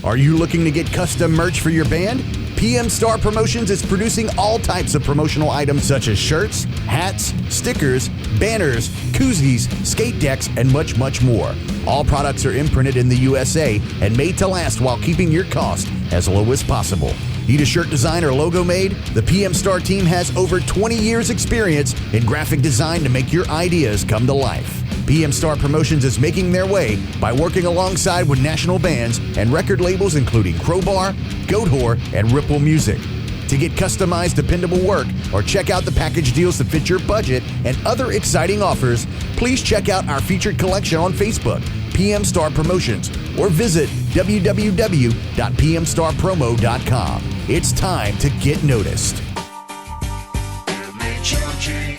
Are you looking to get custom merch for your band? PM Star Promotions is producing all types of promotional items such as shirts, hats, stickers, banners, koozies, skate decks, and much, much more. All products are imprinted in the USA and made to last while keeping your cost as low as possible. Need a shirt design or logo made? The PM Star team has over 20 years experience in graphic design to make your ideas come to life. PM Star Promotions is making their way by working alongside with national bands and record labels including Crowbar, Goat Whore, and Ripple Music. To get customized, dependable work or check out the package deals that fit your budget and other exciting offers, please check out our featured collection on Facebook, PM Star Promotions, or visit www.pmstarpromo.com. It's time to get noticed. MHOG.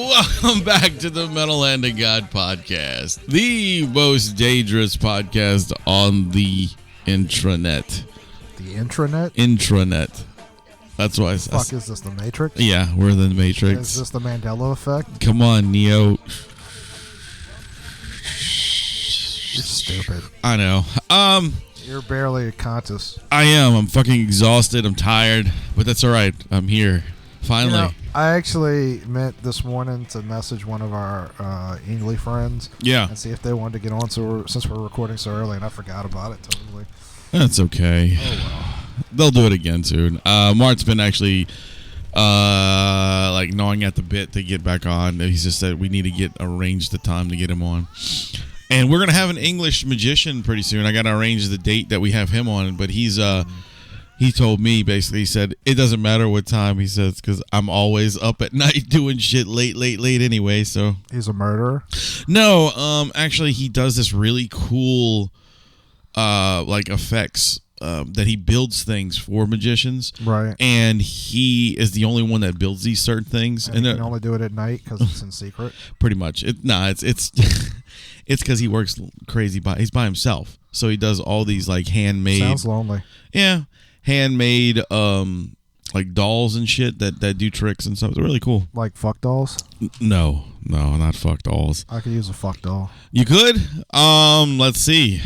Welcome back to the Metal Hand of God podcast, the most dangerous podcast on the intranet. The intranet? Intranet. That's why I said. Fuck, is this the Matrix? Yeah, we're the Matrix. Is this the Mandela effect? Come on, Neo. You're stupid. I know. You're barely conscious. I am. I'm fucking exhausted. I'm tired, but that's all right. I'm here. Finally. You know, I actually meant this morning to message one of our English friends. Yeah. And see if they wanted to get on. Since we're recording so early, and I forgot about it totally. That's okay. Oh well. They'll do it again soon. Mart's been actually like gnawing at the bit to get back on. He's just said we need to arrange the time to get him on. And we're gonna have an English magician pretty soon. I gotta arrange the date that we have him on, but he's he told me, basically, he said, it doesn't matter what time, he says, because I'm always up at night doing shit late anyway, so. He's a murderer? No, actually, he does this really cool, like, effects that he builds things for magicians. Right. And he is the only one that builds these certain things. And he can only do it at night because it's in secret? Pretty much. It's it's because he works crazy, he's by himself. So he does all these, like, handmade. Sounds lonely. Yeah. Handmade like dolls and shit that do tricks and stuff. They're really cool. Like fuck dolls? No, not fuck dolls. I could use a fuck doll. You could? Let's see.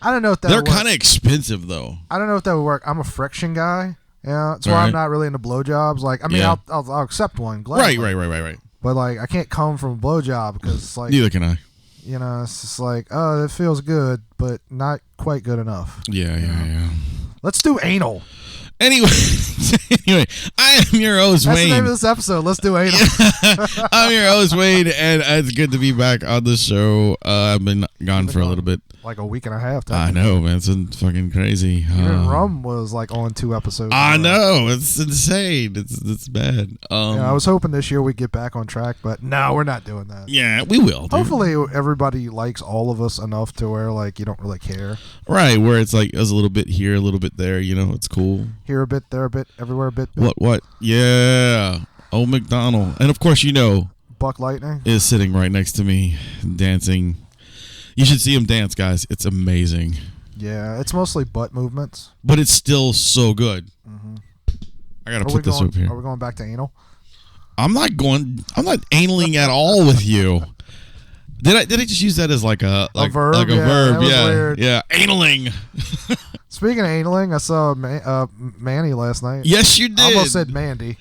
I don't know if that They're would work. kind of expensive though. I don't know if that would work. I'm a friction guy. Yeah, that's why I'm not really into blowjobs. Like, I mean, yeah. I'll accept one gladly. Right. But like, I can't come from a blowjob because it's like. Neither can I. You know, it's just like, oh, it feels good, but not quite good enough. Yeah. Let's do anal. Anyway, I am your host, That's Wayne. the name of this episode. Let's do anal. I'm your host, Wayne, and it's good to be back on the show. I've been gone for a little bit. Like a week and a half. I know, man. It's been fucking crazy. Even Rum was like on 2 episodes. I know. It's insane. It's bad. Yeah, I was hoping this year we'd get back on track, but no, we're not doing that. Yeah, we will. Dude. Hopefully everybody likes all of us enough to where like you don't really care. Right, where it's like there's a little bit here, a little bit there. You know, it's cool. Here a bit, there a bit, everywhere a bit. What? Yeah. Old McDonald. And of course, you know, Buck Lightning is sitting right next to me dancing. You should see him dance, guys. It's amazing. Yeah, it's mostly butt movements. But it's still so good. Mm-hmm. I got to put this up here. Are we going back to anal? I'm not analing at all with you. Did I just use that as like a verb? Like a verb. Weird. Yeah. Analing. Speaking of analing, I saw Manny last night. Yes, you did. I almost said Mandy.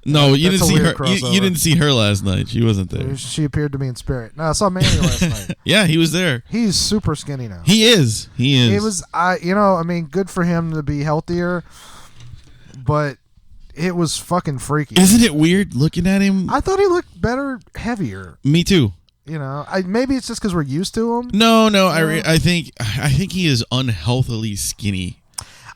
No, you didn't see her. You didn't Crossover. see her last night. She wasn't there. She appeared to me in spirit. No, I saw Manny last night. Yeah, he was there. He's super skinny now. He is. It was, good for him to be healthier. but it was fucking freaky. Isn't it weird looking at him? I thought he looked better, heavier. Me too. You know, maybe it's just because we're used to him. No, I think he is unhealthily skinny.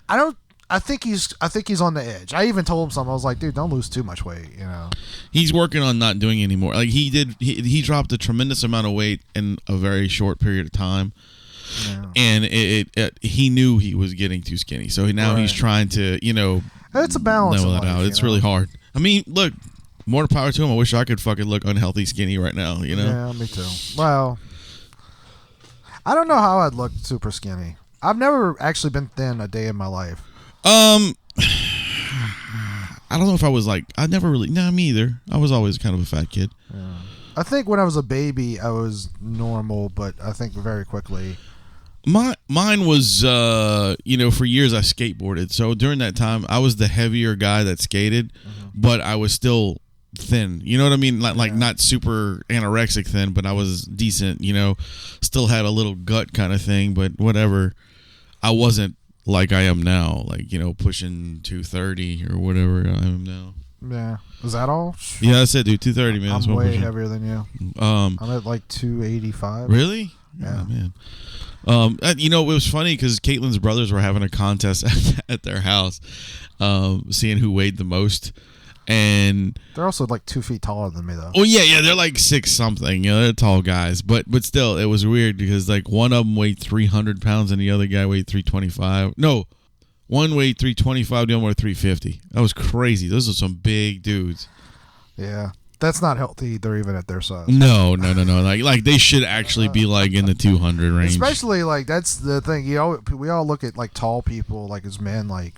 I think he's on the edge. I even told him something. I was like, dude, don't lose too much weight. You know, he's working on not doing any more. Like he dropped a tremendous amount of weight in a very short period of time. Yeah. And he knew he was getting too skinny, so now he's trying to, it's a balance. Level that out. It's really hard. I mean, look, more power to him. I wish I could fucking look unhealthy skinny right now. Yeah, me too. Well, I don't know how I'd look super skinny. I've never actually been thin a day in my life. I don't know if I was like, I never really. No, me either. I was always kind of a fat kid. Yeah. I think when I was a baby, I was normal, but I think very quickly. Mine was, for years I skateboarded. So during that time, I was the heavier guy that skated, but I was still thin. You know what I mean? Like not super anorexic thin, but I was decent, still had a little gut kind of thing, but whatever. I wasn't like I am now, like, pushing 230 or whatever I am now. Yeah. Is that all? Yeah, that's it, dude. 230, man. I'm way heavier than you. I'm at like 285. Really? Yeah. Oh, man. It was funny because Caitlin's brothers were having a contest at their house, seeing who weighed the most, and they're also like 2 feet taller than me, though. Oh yeah, they're like 6 something. They're tall guys, but still, it was weird because like one of them weighed 300 pounds and the other guy weighed 325. No, one weighed 325, the other weighed 350. That was crazy. Those are some big dudes. Yeah. That's not healthy. They're even at their size. No. Like they should actually be like in the 200 range. Especially like that's the thing. We all look at like tall people like as men like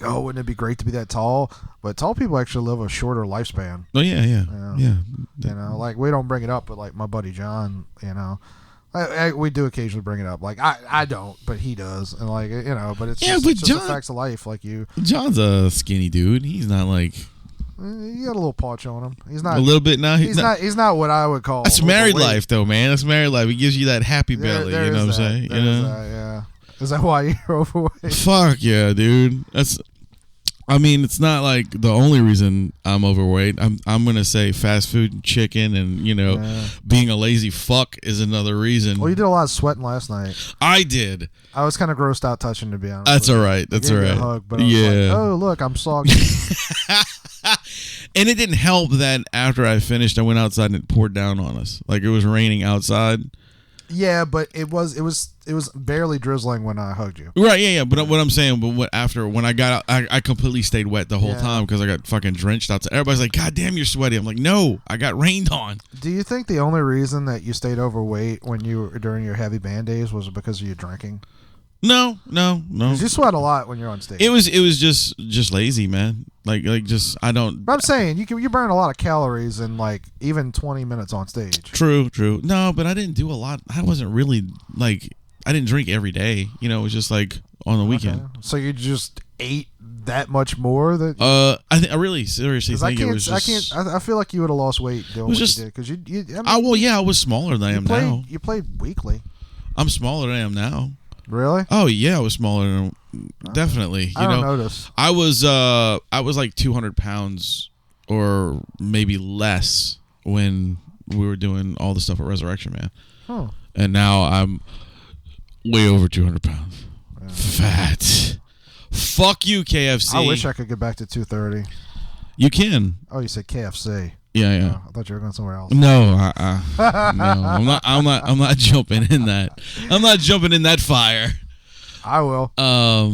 oh, wouldn't it be great to be that tall? But tall people actually live a shorter lifespan. Oh yeah. Like we don't bring it up, but like my buddy John, we do occasionally bring it up. Like I don't, but he does, and like but it's just the facts of life. Like John's a skinny dude. He's not like. You got a little paunch on him. He's not a little bit now. He's not what I would call. That's married life, though, man. That's married life. It gives you that happy belly. You know what I'm saying? Yeah. Is that why you're overweight? Fuck yeah, dude. It's not like the only reason I'm overweight. I'm gonna say fast food and chicken and being a lazy fuck is another reason. Well, you did a lot of sweating last night. I did. I was kind of grossed out touching, to be honest. That's all right. That's all right. Hug, but I was like, oh look, I'm soggy. And it didn't help that after I finished, I went outside and it poured down on us. Like it was raining outside. Yeah, but it was barely drizzling when I hugged you. Right, yeah. But what I'm saying, when I got out, I completely stayed wet the whole time because I got fucking drenched outside. Everybody's like, God damn, you're sweaty. I'm like, no, I got rained on. Do you think the only reason that you stayed overweight when you were during your heavy band days was because of your drinking? No. You sweat a lot when you're on stage. It was just lazy, man. Like just I don't. But I'm saying you burn a lot of calories in like even 20 minutes on stage. True. No, but I didn't do a lot. I wasn't really like I didn't drink every day. It was just like on the weekend. Okay. So you just ate that much more that. I really seriously think it was just. I feel like you would have lost weight doing what you did because you. I was smaller than I am now. You played weekly. I'm smaller than I am now. Really? Oh yeah, I was smaller than definitely. I don't notice. I was like 200 pounds or maybe less when we were doing all the stuff at Resurrection Man. Oh. And now I'm way over 200 pounds. Yeah. Fat. Fuck you, KFC. I wish I could get back to 230. You can. Oh, you said KFC. Yeah. I thought you were going somewhere else. No, no, I'm not jumping in that. I'm not jumping in that fire. I will. I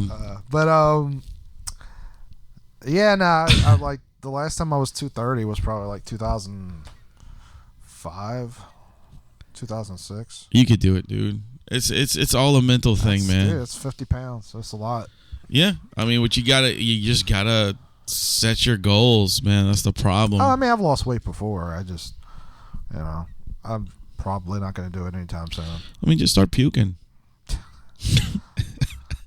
like the last time I was 230 was probably like 2005, 2006. You could do it, dude. It's all a mental thing, man. Yeah, it's 50 pounds. That's a lot. Yeah, I mean, you just gotta set your goals, man. That's the problem. Oh, I mean, I've lost weight before. I just, I'm probably not going to do it anytime soon. I mean, just start puking.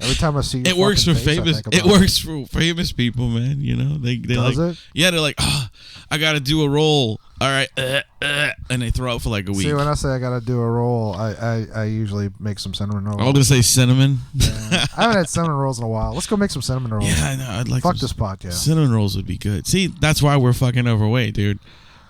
Every time I see your it works for face, famous. It works for famous people, man. You know, they Does like, it? yeah, they're like, I gotta do a role. All right, and they throw out for like a week. See, when I say I gotta do a roll, I usually make some cinnamon rolls. I was gonna say cinnamon. Yeah. I haven't had cinnamon rolls in a while. Let's go make some cinnamon rolls. Yeah, I know. I'd like. Fuck this podcast. Cinnamon rolls would be good. See, that's why we're fucking overweight, dude.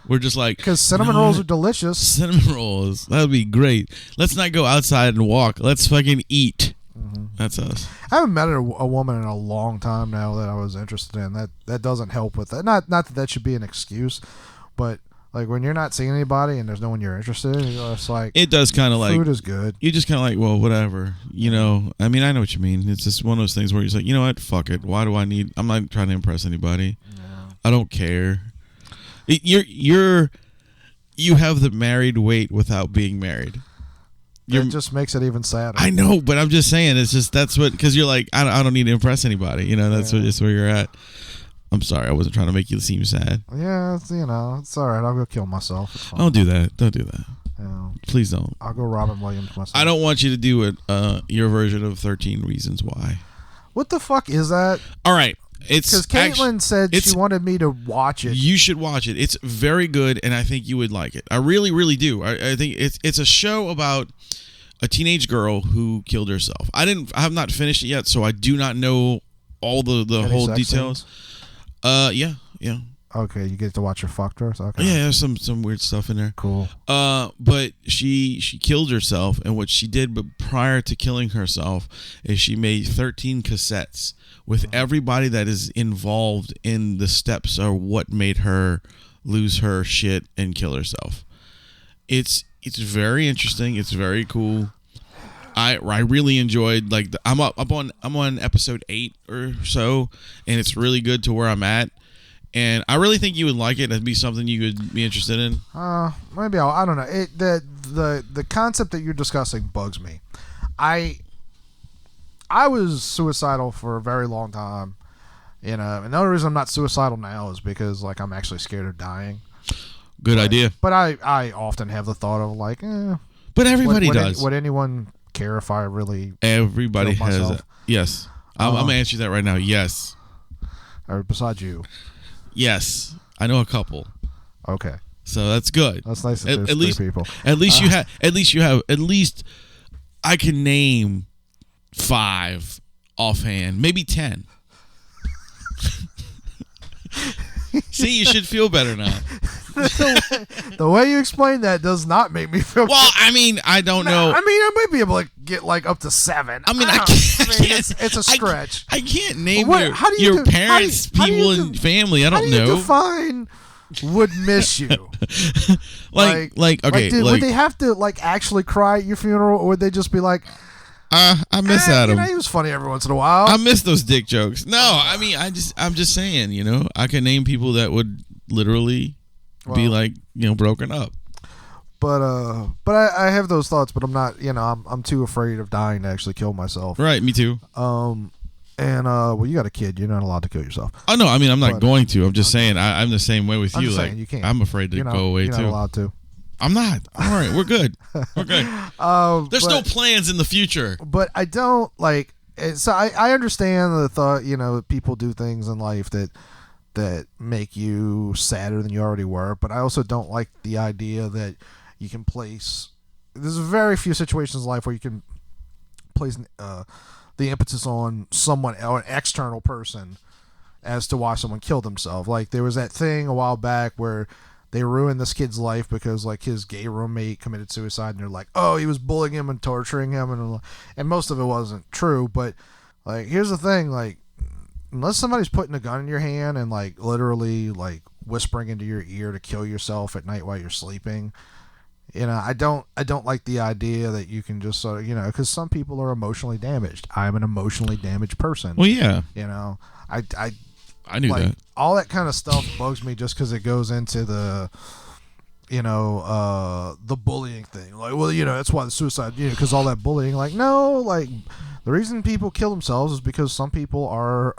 We're just like, because cinnamon rolls are delicious. Cinnamon rolls, that would be great. Let's not go outside and walk. Let's fucking eat. Mm-hmm. That's us. I haven't met a woman in a long time now that I was interested in. That doesn't help with that. Not that should be an excuse, but like when you're not seeing anybody and there's no one you're interested in, it's like it does kind of like food is good. You just kind of like, well, whatever, you know. I mean, I know what you mean. It's just one of those things where you're just like, you know what, fuck it. Why do I need? I'm not trying to impress anybody. Yeah. I don't care. You have the married weight without being married. It just makes it even sadder. I know, but I'm just saying, it's just that's what, because you're like, I don't need to impress anybody. You know, that's just where you're at. I'm sorry, I wasn't trying to make you seem sad. Yeah, it's all right. I'll go kill myself. It's fine. Don't do that. Don't do that. Yeah. Please don't. I'll go Robin Williams myself. I don't want you to do it. Your version of 13 Reasons Why. What the fuck is that? All right. It's because Caitlin said she wanted me to watch it. You should watch it. It's very good, and I think you would like it. I really, really do. I think it's a show about a teenage girl who killed herself. I have not finished it yet, so I do not know all the whole details. Yeah. Okay, you get to watch her fucked her. Okay. Yeah, there's some weird stuff in there. Cool. But she killed herself, and what she did, but prior to killing herself, is she made 13 cassettes with everybody that is involved in the steps or what made her lose her shit and kill herself. It's very interesting. It's very cool. I really enjoyed I'm on episode 8 or so, and it's really good to where I'm at. And I really think you would like it. It'd be something you would be interested in. Maybe I don't know. The concept that you're discussing bugs me. I was suicidal for a very long time, and the only reason I'm not suicidal now is because I'm actually scared of dying. Good idea. But I often have the thought of But everybody does. Would anyone care if I really? Everybody has it. Yes. I'm gonna answer that right now. Yes. Or besides you. Yes, I know a couple. Okay, so that's good. That's nice. That at least people. At least you have. At least I can name 5 offhand, maybe 10. See, you should feel better now. The way you explain that does not make me feel. Well, I mean, I don't know. I mean, I might be able to get up to 7. I mean, it's a stretch. I can't name your parents, people, and family. I don't know. How do you define would miss you? Okay. Would they have to actually cry at your funeral, or would they just be like? I miss Adam. He was funny every once in a while. I miss those dick jokes. No, I mean, I'm just saying, I can name people that would literally be broken up. But I have those thoughts, but I'm not, I'm too afraid of dying to actually kill myself. Right, me too. Well, you got a kid. You're not allowed to kill yourself. Oh no, I mean, I'm not going to. I'm just saying I'm the same way with you. Saying, you can't. I'm afraid to go away you're too. Not allowed to. I'm not. All right, we're good. We're good. There's no plans in the future. But I don't so I understand the thought, people do things in life that make you sadder than you already were, but I also don't like the idea that you can place. There's very few situations in life where you can place the impetus on someone or an external person as to why someone killed themselves. There was that thing a while back where they ruined this kid's life because his gay roommate committed suicide, and they're like, oh, he was bullying him and torturing him, and most of it wasn't true. But here's the thing, unless somebody's putting a gun in your hand and literally whispering into your ear to kill yourself at night while you're sleeping, I don't like the idea that you can just sort of, because some people are emotionally damaged. I'm an emotionally damaged person. Well, yeah. I knew that. All that kind of stuff bugs me just because it goes into the, the bullying thing. That's why the suicide, because all that bullying. The reason people kill themselves is because some people are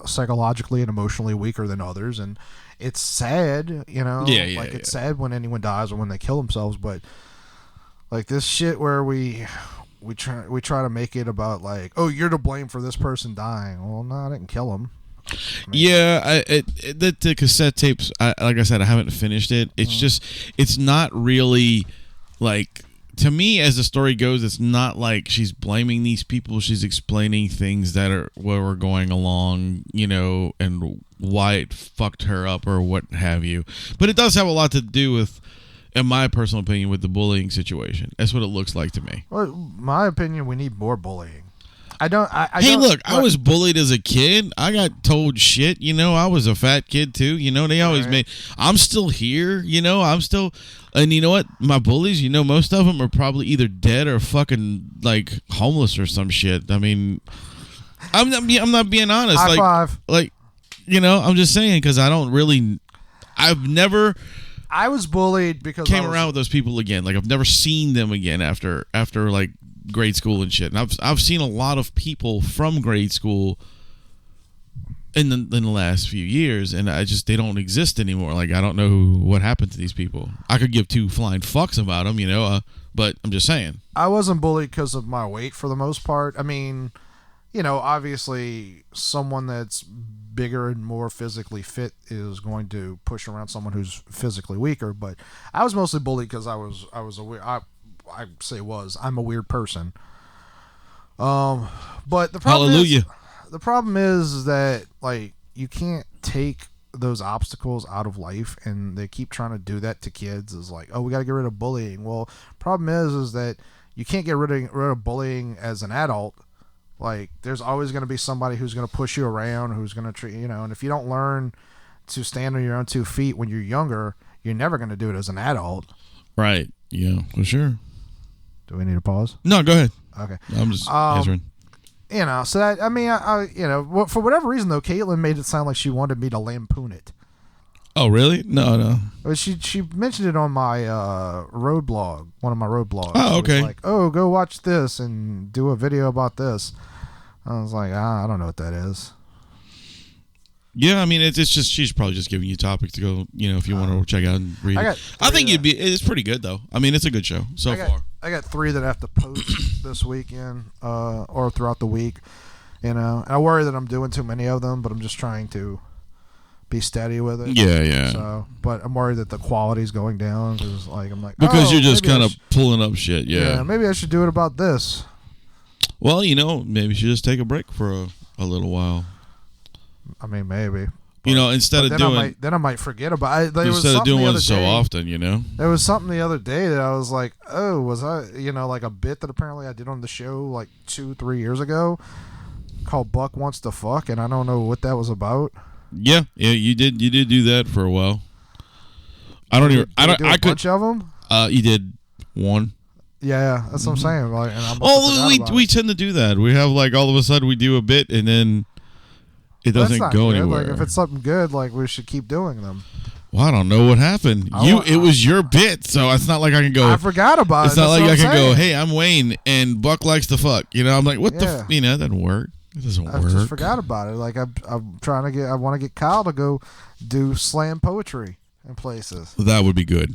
psychologically and emotionally weaker than others, and it's sad, It's sad when anyone dies or when they kill themselves, but this shit where we we try to make it about like, oh, you're to blame for this person dying. Well, no, I didn't kill him. Yeah, the cassette tapes. Like I said, I haven't finished it. It's just, it's not really like, to me, as the story goes, it's not like she's blaming these people. She's explaining things that are where we're going along, you know, and why it fucked her up or what have you. But it does have a lot to do with, in my personal opinion, with the bullying situation. That's what it looks like to me. Well, my opinion, we need more bullying. I was bullied as a kid. I got told shit. You know, I was a fat kid too. You know, they always made. I'm still here. You know, I'm still. And you know what? My bullies, you know, most of them are probably either dead or fucking like homeless or some shit. I mean, I'm not being honest. High five. Like, you know, I'm just saying because I don't really. I've never. I was bullied because came around with those people again. Like I've never seen them again after like grade school and shit. And I've seen a lot of people from grade school in the last few years, and they don't exist anymore. Like I don't know what happened to these people. I could give two flying fucks about them, you know. But I'm just saying. I wasn't bullied because of my weight for the most part. I mean, you know, obviously someone that's bigger and more physically fit is going to push around someone who's physically weaker, but I was mostly bullied because I'm a weird person. But the problem is that like you can't take those obstacles out of life, and they keep trying to do that to kids. Is like, oh, we got to get rid of bullying. Well, problem is that you can't get rid of bullying as an adult. Like, there's always going to be somebody who's going to push you around, who's going to treat you know. And if you don't learn to stand on your own 2 feet when you're younger, you're never going to do it as an adult. Right. Yeah, for sure. Do we need a pause? No, go ahead. Okay. I'm just answering. You know, so that, I mean, I you know, for whatever reason though, Caitlin made it sound like she wanted me to lampoon it. Oh, really? No. She mentioned it on my road blog, one of my road blogs. Oh, okay. She was like, oh, go watch this and do a video about this. I was like, I don't know what that is. Yeah, I mean, it's just she's probably just giving you topics to go, you know, if you want to check out and read it. I think it's pretty good though. I mean, it's a good show so far. I got 3 that I have to post this weekend or throughout the week. You know, and I worry that I'm doing too many of them, but I'm just trying to be steady with it. Yeah. So, but I'm worried that the quality's going down because, like, because you're just kind of pulling up shit. Yeah. Maybe I should do it about this. Well, you know, maybe you should just take a break for a little while. I mean, maybe. You know, instead of doing, I might forget about it. Instead of doing one so often, you know. There was something the other day that I was like, oh, was I, you know, like a bit that apparently I did on the show like 2-3 years ago called Buck Wants to Fuck, and I don't know what that was about. Yeah, you did do that for a while. I could bunch of them. You did one. Yeah, that's what I'm saying. Like, and we tend to do that. We have like all of a sudden we do a bit and then it doesn't go anywhere. Like if it's something good, like we should keep doing them. Well, I don't know what happened. It was your bit, so it's not like I can go. I forgot about it. It's not like I can go. Hey, I'm Wayne, and Buck likes to fuck. You know, I'm like, what the? You know, that doesn't work. It doesn't work. I just forgot about it. Like I'm trying to get. I want to get Kyle to go do slam poetry in places. That would be good.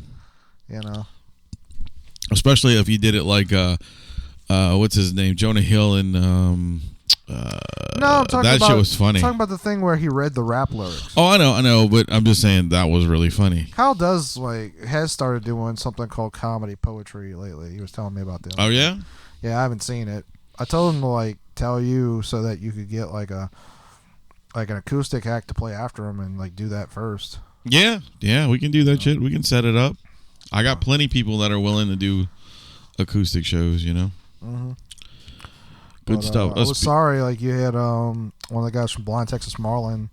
You know, especially if you did it like what's his name, Jonah Hill, and no, I'm talking that about, shit was funny. I'm talking about the thing where he read the rap lyrics. Oh, I know, but I'm just saying that was really funny. Kyle has started doing something called comedy poetry lately. He was telling me about that. Oh yeah? Yeah, I haven't seen it. I told him to tell you so that you could get an acoustic act to play after him and do that first. Yeah, we can do that shit. We can set it up. I got plenty of people that are willing to do acoustic shows, you know. Mm-hmm. Good stuff. I was sorry, you had one of the guys from Blind Texas Marlin.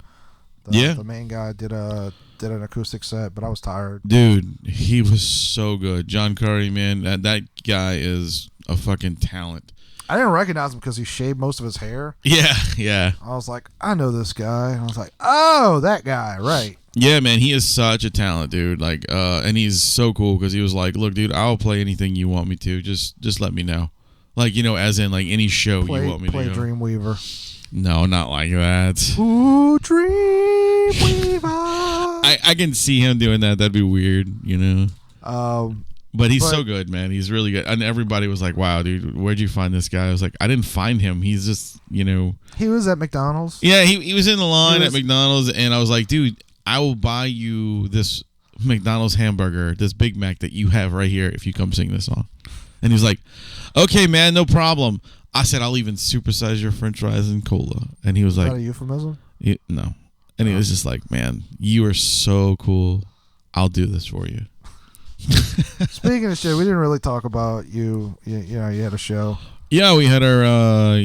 The main guy did an acoustic set, but I was tired. Dude, he was so good. John Curry, man, that guy is a fucking talent. I didn't recognize him because he shaved most of his hair. Yeah. I was like, I know this guy. And I was like, oh, that guy, right. Yeah, man, he is such a talent, dude. And he's so cool because he was like, look, dude, I'll play anything you want me to. Just let me know. As in, any show you want me to play Dreamweaver. No, not like that. Ooh, Dreamweaver. I can see him doing that. That'd be weird, you know. But he's so good, man. He's really good. And everybody was like, wow, dude, where'd you find this guy? I was like, I didn't find him. He's just, you know. He was at McDonald's? Yeah, he was in the line at McDonald's, and I was like, dude, I will buy you this McDonald's hamburger, this Big Mac that you have right here if you come sing this song. And he was like, okay, man, no problem. I said, I'll even supersize your french fries and cola. And he was like. Is that a euphemism? No. And he was just like, man, you are so cool. I'll do this for you. Speaking of shit, we didn't really talk about you. You know, you had a show. Yeah, we had our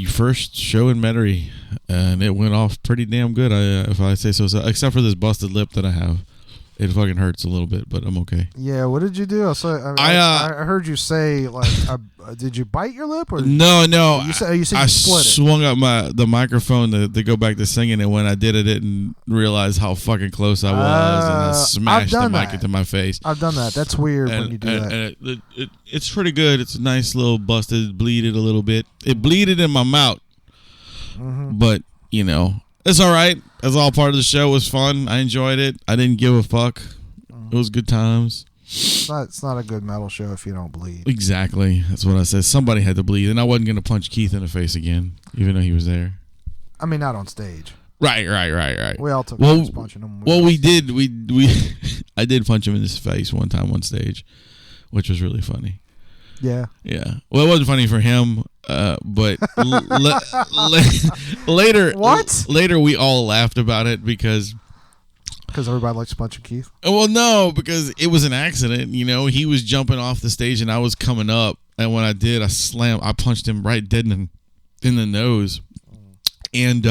first show in Metairie, and it went off pretty damn good, if I say so. Except for this busted lip that I have. It fucking hurts a little bit, but I'm okay. Yeah, what did you do? I heard you say, like, did you bite your lip? Or No. You said you I split it. swung up the microphone to go back to singing, and when I did, I didn't realize how fucking close I was, and I smashed the mic into my face. I've done that. That's weird when you do that. And it's pretty good. It's a nice little busted, bleeded a little bit. It bleeded in my mouth, but, you know. It's all right. It's all part of the show. It was fun. I enjoyed it. I didn't give a fuck. It was good times. It's not a good metal show if you don't bleed. Exactly. That's what I said. Somebody had to bleed, and I wasn't going to punch Keith in the face again, even though he was there. I mean, not on stage. Right. We all took turns punching him. Well, we did. I did punch him in his face one time on stage, which was really funny. Yeah. Well, it wasn't funny for him, but later. What? Later, we all laughed about it because everybody likes punching Keith. Well, no, because it was an accident. You know, he was jumping off the stage and I was coming up, and when I did, I punched him right dead in the nose, and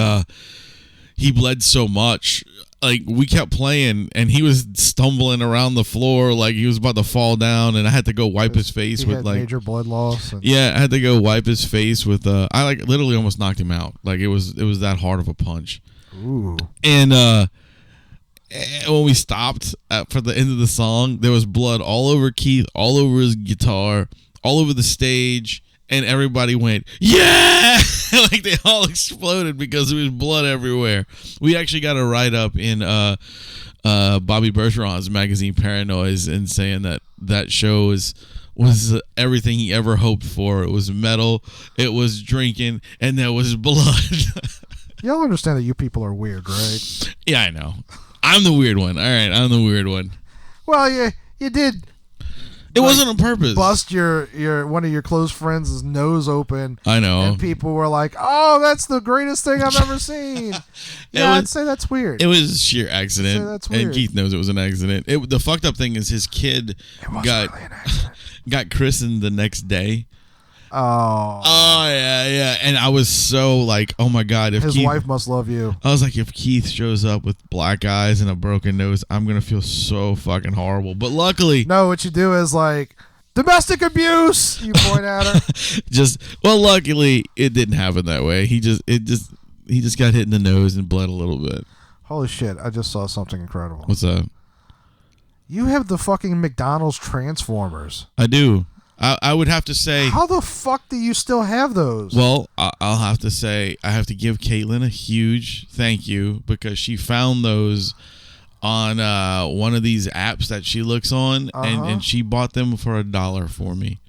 he bled so much. Like, we kept playing, and he was stumbling around the floor like he was about to fall down, and I had to go wipe his face with like major blood loss. Yeah, I had to go wipe his face with. I like literally almost knocked him out. Like it was that hard of a punch. Ooh. And when we stopped for the end of the song, there was blood all over Keith, all over his guitar, all over the stage. And everybody went, yeah! Like they all exploded because there was blood everywhere. We actually got a write-up in Bobby Bergeron's magazine Paranoise, and saying that show was everything he ever hoped for. It was metal, it was drinking, and there was blood. Y'all understand that you people are weird, right? Yeah, I know. I'm the weird one. All right, I'm the weird one. Well, you did... It wasn't on purpose. Bust your one of your close friends' nose open. I know. And people were like, "Oh, that's the greatest thing I've ever seen." I'd say that's weird. It was a sheer accident. That's weird. And Keith knows it was an accident. The fucked up thing is his kid got christened the next day. Oh, yeah. And I was so like, oh my God. If his Keith, wife must love you. I was like, if Keith shows up with black eyes and a broken nose, I'm going to feel so fucking horrible. But luckily. No, what you do is like, domestic abuse. You point at her. Luckily, it didn't happen that way. He just got hit in the nose and bled a little bit. Holy shit. I just saw something incredible. What's up? You have the fucking McDonald's Transformers. I do. I would have to say... How the fuck do you still have those? Well, I'll have to say I have to give Caitlin a huge thank you, because she found those on one of these apps that she looks on, and she bought them for $1 for me.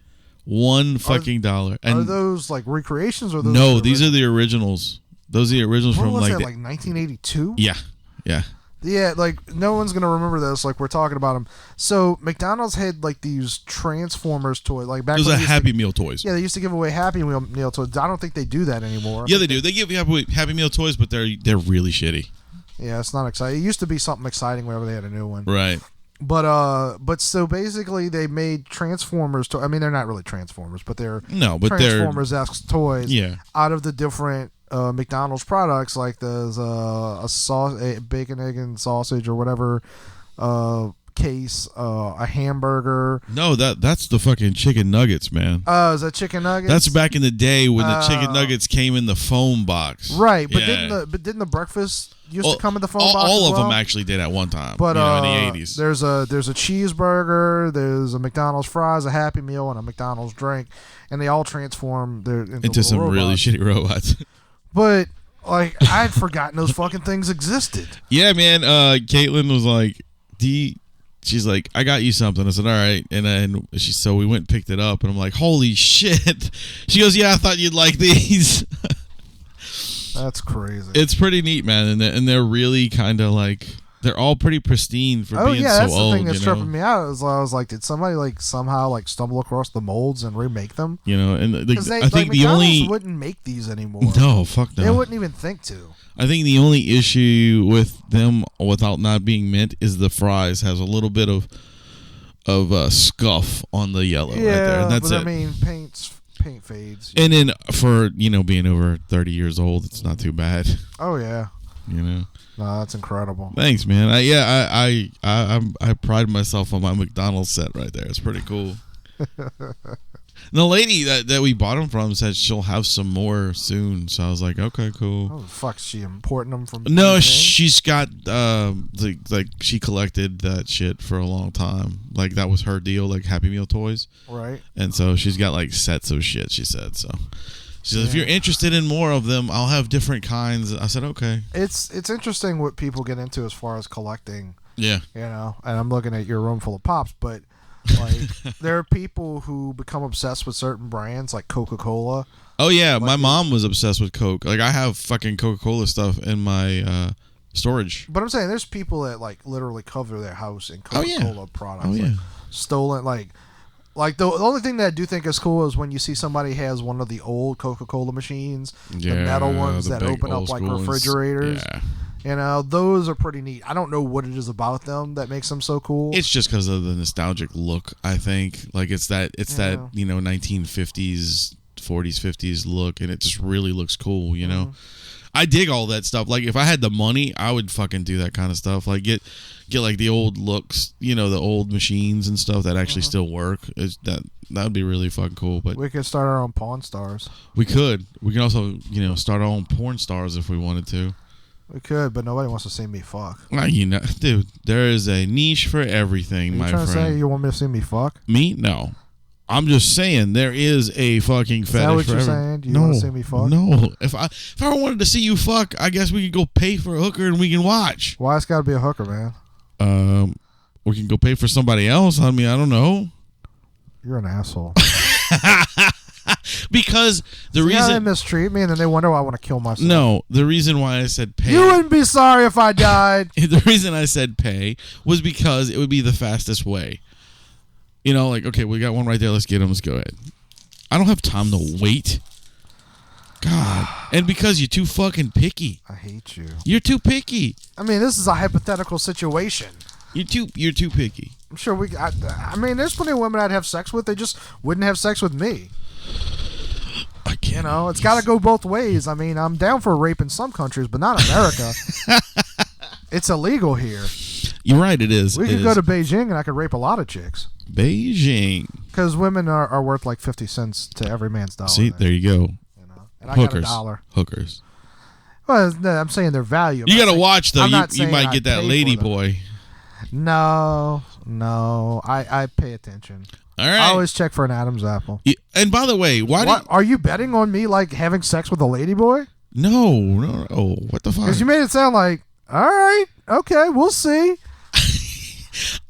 $1 And are those like recreations or those? No, these are the originals. Those are the originals what from was like... that, like 1982? Yeah. Yeah, like no one's gonna remember this. Like we're talking about them. So McDonald's had like these Transformers toys. Like back. Those when are Happy Meal toys. Yeah, they used to give away Happy Meal toys. I don't think they do that anymore. Yeah, they do. They give Happy Meal toys, but they're really shitty. Yeah, it's not exciting. It used to be something exciting whenever they had a new one. Right. But so basically they made Transformers. I mean, they're not really Transformers, but they're Transformers-esque toys. Yeah. Out of the different McDonald's products, like there's a bacon, egg, and sausage or whatever case, a hamburger. No, that's the fucking chicken nuggets, man. Is that chicken nuggets? That's back in the day when the chicken nuggets came in the foam box. Right, but didn't the breakfast used to come in the foam box? All as of well? them actually did at one time. But in the 80s. There's a cheeseburger, there's a McDonald's fries, a Happy Meal, and a McDonald's drink, and they all transform into some robots. really shitty robots. But like I had forgotten those fucking things existed. Yeah, man. Caitlin was like, she's like, I got you something. I said, all right. And then so we went and picked it up, and I'm like, holy shit. She goes, yeah, I thought you'd like these. That's crazy. It's pretty neat, man. And they're really kind of like, they're all pretty pristine for being so old. Oh, yeah, that's the thing that's tripping me out. I was like, did somebody like somehow like stumble across the molds and remake them? You know, and I think the McDonald's only wouldn't make these anymore. No, fuck no. They wouldn't even think to. I think the only issue with them without not being mint is the fries has a little bit of scuff on the yellow right there. And that's but it. I mean, paint fades. And then for, being over 30 years old, it's not too bad. Oh yeah. No, that's incredible. Thanks, man. I pride myself on my McDonald's set right there. It's pretty cool. The lady that we bought them from said she'll have some more soon, so I was like, okay, cool. Oh fuck, is she importing them from? No, she's got she collected that shit for a long time. Like that was her deal, like Happy Meal toys, right? And so she's got like sets of shit. She said so. She said, if you're interested in more of them, I'll have different kinds. I said, okay. It's interesting what people get into as far as collecting. Yeah. And I'm looking at your room full of pops, but like there are people who become obsessed with certain brands like Coca-Cola. Oh yeah, my mom was obsessed with Coke. Like I have fucking Coca-Cola stuff in my storage. But I'm saying there's people that like literally cover their house in Coca-Cola products. Oh yeah. Like, stolen Like the only thing that I do think is cool is when you see somebody has one of the old Coca-Cola machines, the metal ones that open up like refrigerators. Yeah. Those are pretty neat. I don't know what it is about them that makes them so cool. It's just because of the nostalgic look, I think. Like it's that 1950s, 40s, 50s look, and it just really looks cool, I dig all that stuff. Like if I had the money, I would fucking do that kind of stuff. Like get like the old looks, the old machines and stuff that actually still work. That would be really fucking cool. But we could start our own Pawn Stars. We could. We can also, start our own porn stars if we wanted to. We could, but nobody wants to see me fuck. Well, dude, there is a niche for everything, my friend. You trying to say you want me to see me fuck? Me? No. I'm just saying there is a fucking fetish. Is that what you're saying? Do you want to see me fuck? No. If I wanted to see you fuck, I guess we could go pay for a hooker and we can watch. Why it's got to be a hooker, man? We can go pay for somebody else. I mean, I don't know. You're an asshole. Because the reason they mistreat me and then they wonder why I want to kill myself. No, the reason why I said pay. You wouldn't be sorry if I died. The reason I said pay was because it would be the fastest way. Like, okay, we got one right there. Let's get him. Let's go ahead. I don't have time to wait. God. And because you're too fucking picky. I hate you. You're too picky. I mean, this is a hypothetical situation. You're too picky. I'm sure I mean, there's plenty of women I'd have sex with. They just wouldn't have sex with me. I can't. It's got to go both ways. I mean, I'm down for rape in some countries, but not America. It's illegal here. You're right, it is. We could go to Beijing and I could rape a lot of chicks. Beijing. Because women are worth like 50 cents to every man's dollar. See, there you go. And I got $1. Hookers. Well, I'm saying their value. You got to watch, though. You might get that lady boy. No. I pay attention. All right. I always check for an Adam's apple. And by the way, are you betting on me like having sex with a lady boy? No. What the fuck? Because you made it sound like, all right, okay, we'll see.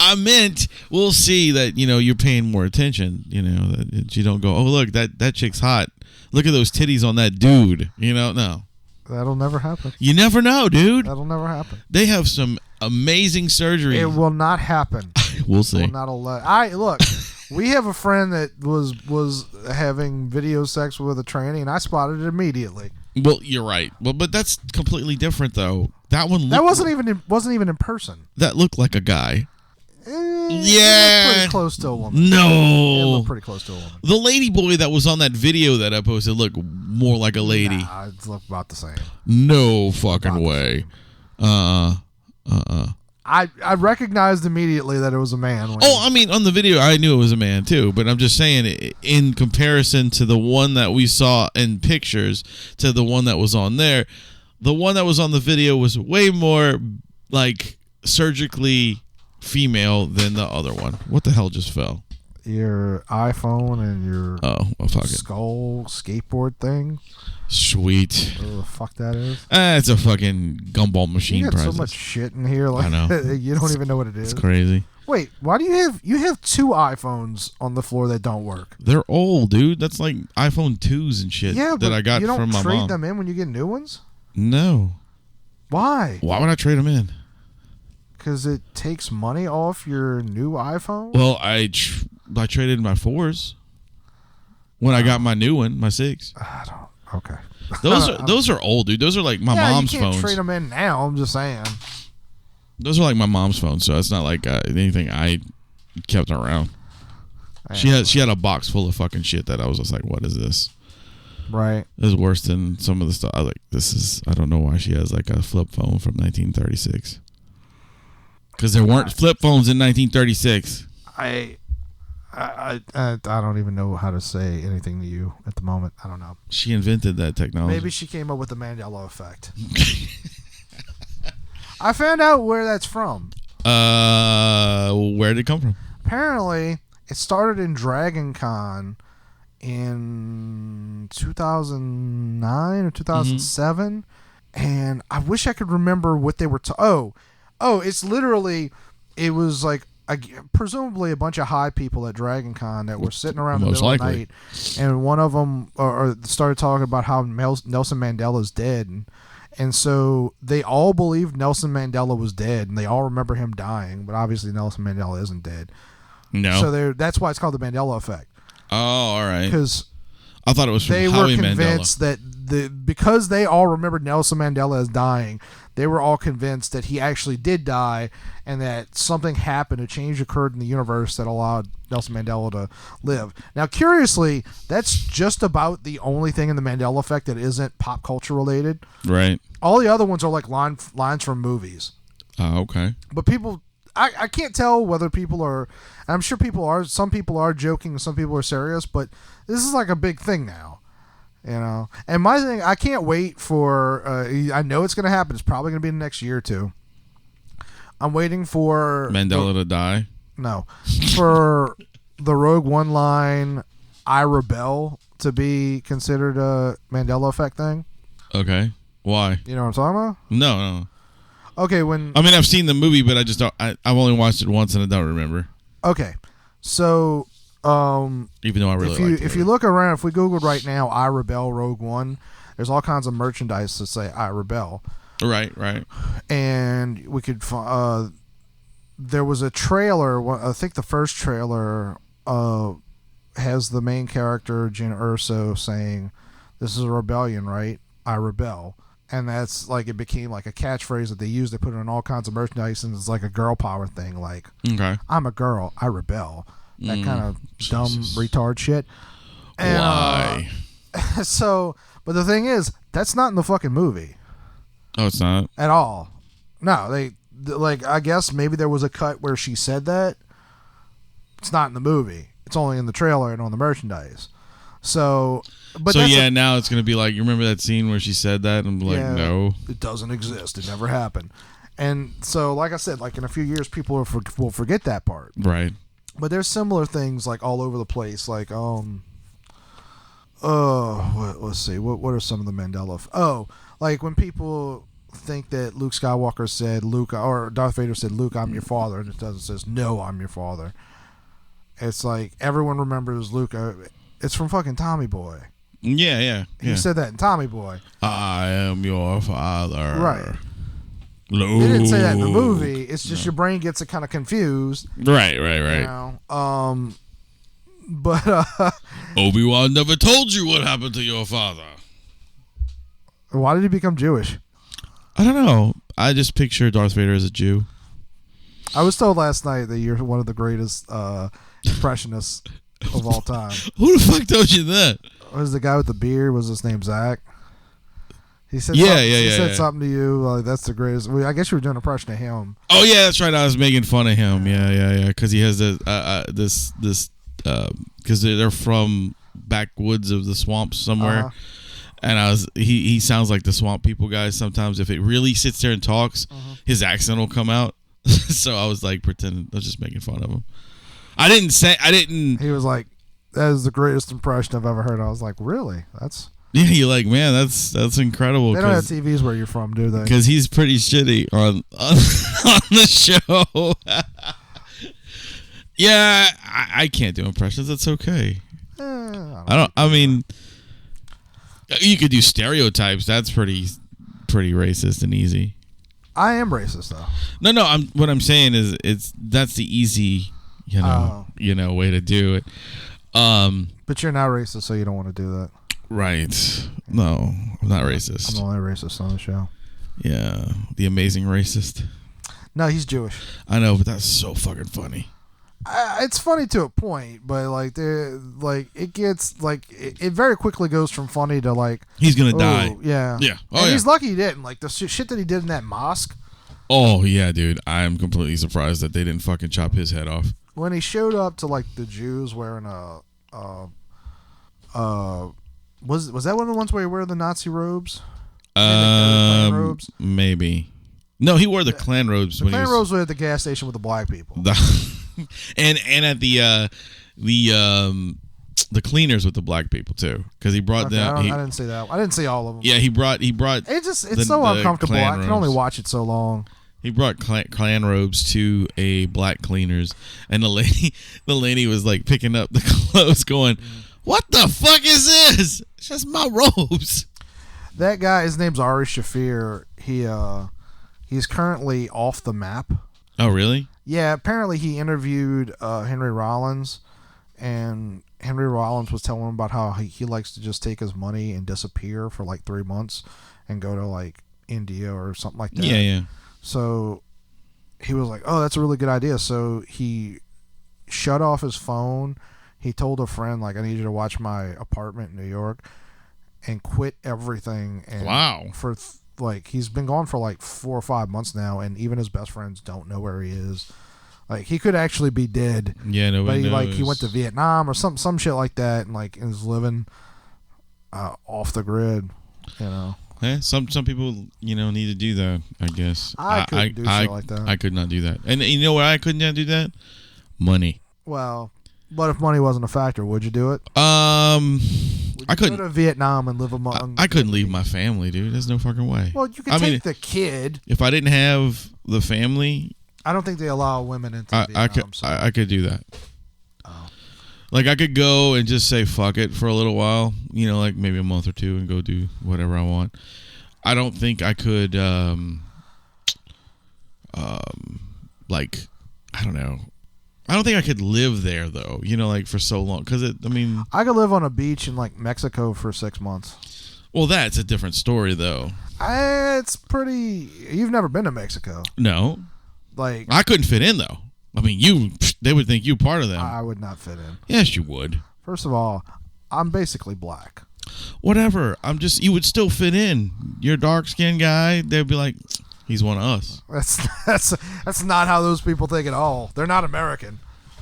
I meant we'll see that you're paying more attention. That you don't go, oh look, that chick's hot. Look at those titties on that dude. No. That'll never happen. You never know, dude. That'll never happen. They have some amazing surgery. It will not happen. We'll see. Look. We have a friend that was having video sex with a tranny, and I spotted it immediately. Well, you're right. Well, but that's completely different, though. That one. Wasn't even in person. That looked like a guy. Yeah, pretty close to a woman. No, it looked pretty close to a woman. The lady boy that was on that video that I posted looked more like a lady. Nah, it looked about the same. No fucking way. I recognized immediately that it was a man. I mean, on the video, I knew it was a man too. But I'm just saying, in comparison to the one that we saw in pictures to the one that was on there, the one that was on the video was way more like surgically female than the other one. What the hell just fell? Your iPhone and your skull skateboard thing. Sweet. Whatever the fuck that is. It's a fucking gumball machine. You got so much shit in here. Like, I know. You don't even know what it is. It's crazy. Wait, why do you have 2 iPhones on the floor that don't work? They're old, dude. That's like iPhone 2s and shit that I got from my mom. You don't trade them in when you get new ones? No. Why? Why would I trade them in? Because it takes money off your new iPhone? Well, I traded in my 4s when I got my new one, my 6. I don't. Okay. Those are old, dude. Those are like my mom's you can't phones. trade them in now. I'm just saying. Those are like my mom's phones, so it's not like anything I kept around. She had a box full of fucking shit that I was just like, what is this? Right. It was worse than some of the stuff. I was like, I don't know why she has like a flip phone from 1936. Because there weren't flip phones in 1936. I don't even know how to say anything to you at the moment. I don't know. She invented that technology. Maybe she came up with the Mandela effect. I found out where that's from. Where did it come from? Apparently, it started in Dragon Con in 2009 or 2007, and I wish I could remember what they were. It's literally, it was like presumably a bunch of high people at Dragon Con that were sitting around the middle of the night, and one of them started talking about how Nelson Mandela's dead. And so they all believed Nelson Mandela was dead, and they all remember him dying. But obviously, Nelson Mandela isn't dead. No. So that's why it's called the Mandela effect. Oh, all right. Because I thought it was from they Howie were convinced Mandela. that because they all remembered Nelson Mandela as dying, they were all convinced that he actually did die, and that something happened, a change occurred in the universe that allowed Nelson Mandela to live. Now, curiously, that's just about the only thing in the Mandela effect that isn't pop culture related. Right. All the other ones are like lines from movies. Oh, okay. But people, I can't tell whether people are, I'm sure people are, some people are joking, some people are serious, but this is like a big thing now. You know, and my thing, I can't wait for. I know it's going to happen. It's probably going to be in the next year or two. I'm waiting for Mandela to die. No, for the Rogue One line, "I Rebel" to be considered a Mandela effect thing. Okay, why? You know what I'm talking about? No. Okay, I've seen the movie, but I just don't. I've only watched it once, and I don't remember. Okay, so. Even though I really liked it. If you look around, if we Googled right now, "I Rebel Rogue One," there's all kinds of merchandise that say "I Rebel." Right. And we could there was a trailer. I think the first trailer has the main character Jyn Erso saying, "This is a rebellion, right? I rebel." And that's like, it became like a catchphrase that they used. They put it on all kinds of merchandise, and it's like a girl power thing. Like, okay, I'm a girl, I rebel. That kind of dumb retard shit. And, why? But the thing is, that's not in the fucking movie. Oh, it's not? At all. No, I guess maybe there was a cut where she said that. It's not in the movie. It's only in the trailer and on the merchandise. So now it's going to be like, you remember that scene where she said that? And I'm like, no. It doesn't exist. It never happened. And so, like I said, like in a few years, people will forget that part. Right. But there's similar things like all over the place. Like, let's see. What are some of the Mandela? Like when people think that Luke Skywalker said, or Darth Vader said, "Luke, I'm your father," and it doesn't, says, "No, I'm your father." It's like everyone remembers Luke. It's from fucking Tommy Boy. Yeah. He said that in Tommy Boy. I am your father. Right. Luke. They didn't say that in the movie. It's just your brain gets it kind of confused. Right. You know? But Obi-Wan never told you what happened to your father. Why did he become Jewish? I don't know. I just picture Darth Vader as a Jew. I was told last night that you're one of the greatest impressionists of all time. Who the fuck told you that? Was the guy with the beard? Was his name Zach? He said something to you. Like, that's the greatest. I guess you were doing an impression of him. Oh yeah, that's right. I was making fun of him. Yeah. Because he has this because they're from backwoods of the swamps somewhere, and he sounds like the swamp people guys. Sometimes if it really sits there and talks, his accent will come out. So I was like pretending. I was just making fun of him. I didn't. He was like, "That is the greatest impression I've ever heard." I was like, "Really? That's." Yeah, you're like, man, that's incredible. They don't have TVs where you're from, do they? Because he's pretty shitty on the show. Yeah, I can't do impressions. That's okay. I mean, you could do stereotypes. That's pretty racist and easy. I am racist though. No. What I'm saying is that's the easy, way to do it. But you're not racist, so you don't want to do that. Right. No, I'm not racist. I'm the only racist on the show. Yeah, the amazing racist. No, he's Jewish. I know, but that's so fucking funny. It's funny to a point, but it gets it very quickly goes from funny to like he's gonna die. Yeah, yeah. And he's lucky he didn't. Like the shit that he did in that mosque. Oh yeah, dude. I am completely surprised that they didn't fucking chop his head off. When he showed up to like the Jews wearing was that one of the ones where he wore the Nazi robes? Klan robes? Maybe. No, he wore the Klan robes. The Klan robes were at the gas station with the black people. and at the cleaners with the black people too, because he brought them. I didn't see that. I didn't see all of them. Yeah, he brought. It's so uncomfortable. I can only watch it so long. He brought Klan robes to a black cleaners, and the lady was like picking up the clothes, going, "What the fuck is this? It's just my robes." That guy, his name's Ari Shafir. He's currently off the map. Oh, really? Yeah, apparently he interviewed Henry Rollins, and Henry Rollins was telling him about how he likes to just take his money and disappear for like 3 months and go to like India or something like that. Yeah. So he was like, oh, that's a really good idea. So he shut off his phone. He told a friend, like, I need you to watch my apartment in New York, and quit everything. And wow. For he's been gone for like 4 or 5 months now, and even his best friends don't know where he is. Like, he could actually be dead. Yeah, nobody knows. Like, he went to Vietnam or some shit like that, and like is living off the grid. Yeah, some people need to do that. I guess I couldn't do shit like that. I could not do that. And you know why I couldn't do that? Money. Well, but if money wasn't a factor, would you do it? I couldn't go to Vietnam and live among. I couldn't leave my family, dude. There's no fucking way. Well, you could take the kid. If I didn't have the family, I don't think they allow women into Vietnam. I could do that. Oh. Like, I could go and just say fuck it for a little while, like maybe a month or two, and go do whatever I want. I don't think I could, I don't know. I don't think I could live there though, like for so long. Because I could live on a beach in like Mexico for 6 months. Well, that's a different story though. It's pretty. You've never been to Mexico? No. Like, I couldn't fit in though. I mean, they would think you part of them. I would not fit in. Yes, you would. First of all, I'm basically black. Whatever. You would still fit in. You're a dark-skinned guy. They'd be like, he's one of us. That's not how those people think at all. They're not American.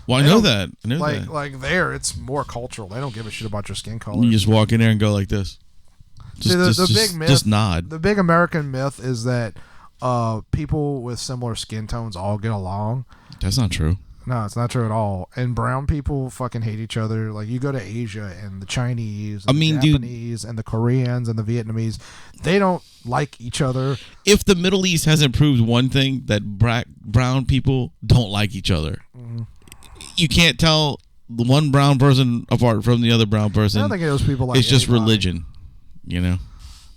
Well, I know that. Like there, it's more cultural. They don't give a shit about your skin color. You just walk in there and go like this. The big myth, just nod. The big American myth is that people with similar skin tones all get along. That's not true. No, it's not true at all. And brown people fucking hate each other. Like, you go to Asia, and the Chinese, and the Japanese, and the Koreans, and the Vietnamese, they don't like each other. If the Middle East has improved one thing, that brown people don't like each other. Mm-hmm. You can't tell the one brown person apart from the other brown person. I don't think any of those people like It's just anybody. religion, I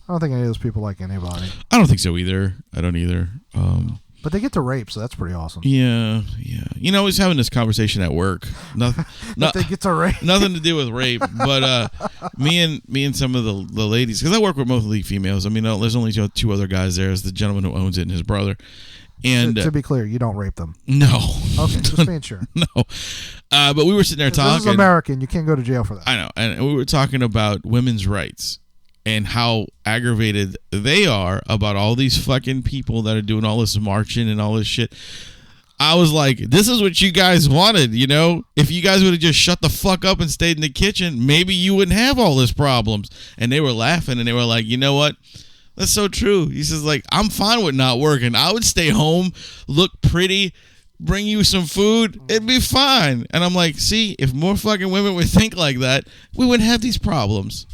don't think any of those people like anybody. I don't think so either. I don't either. But they get to rape, so that's pretty awesome. Yeah. I was having this conversation at work. They get to rape. Nothing to do with rape, but me and some of the ladies, because I work with mostly females. I mean, there's only 2 other guys there. There's the gentleman who owns it and his brother. And to be clear, you don't rape them. No. Okay, just being sure. No. But we were sitting there talking. This is American. You can't go to jail for that. I know. And we were talking about women's rights and how aggravated they are about all these fucking people that are doing all this marching and all this shit. I was like, this is what you guys wanted, If you guys would have just shut the fuck up and stayed in the kitchen, maybe you wouldn't have all this problems. And they were laughing, and they were like, you know what? That's so true. He says, like, I'm fine with not working. I would stay home, look pretty, bring you some food. It'd be fine. And I'm like, see, if more fucking women would think like that, we wouldn't have these problems.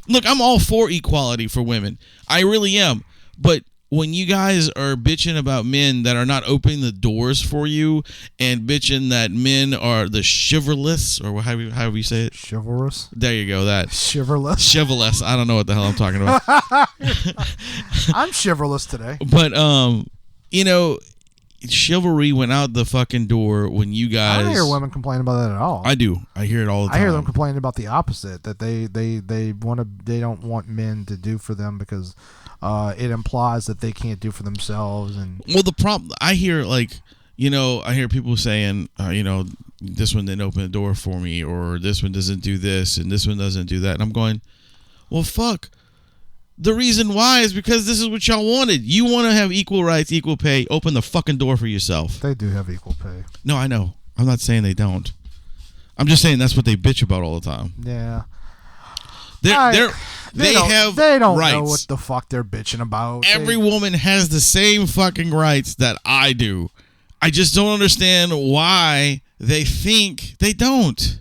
Look, I'm all for equality for women. I really am. But when you guys are bitching about men that are not opening the doors for you, and bitching that men are the chivalrous, or however you say it, chivalrous. There you go. That chivalrous. I don't know what the hell I'm talking about. I'm chivalrous today. But you know, chivalry went out the fucking door when you guys. I don't hear women complain about that at all. I do. I hear it all the time. I hear them complaining about the opposite, that they don't want men to do for them because it implies that they can't do for themselves. And well, the problem I hear, like, you know, I hear people saying, you know, this one didn't open the door for me, or this one doesn't do this, and this one doesn't do that, and I'm going, well, fuck. The reason why is because this is what y'all wanted. You want to have equal rights, equal pay. Open the fucking door for yourself. They do have equal pay. No, I know. I'm not saying they don't. I'm just saying that's what they bitch about all the time. Yeah. They don't rights. Know what the fuck they're bitching about. Every woman has the same fucking rights that I do. I just don't understand why they think they don't.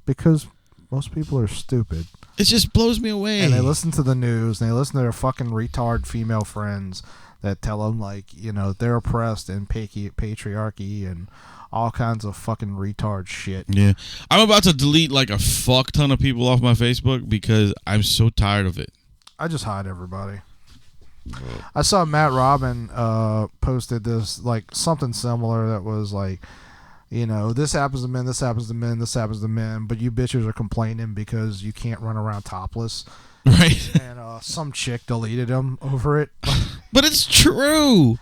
Because most people are stupid. It just blows me away. And they listen to the news, and they listen to their fucking retard female friends that tell them, like, you know, they're oppressed and patriarchy and all kinds of fucking retard shit. Yeah. I'm about to delete like a fuck ton of people off my Facebook because I'm so tired of it. I just hide everybody. I saw Matt Robin posted this, like, something similar that was like, you know, this happens to men, this happens to men, this happens to men, but you bitches are complaining because you can't run around topless. Right. And some chick deleted him over it. But it's true.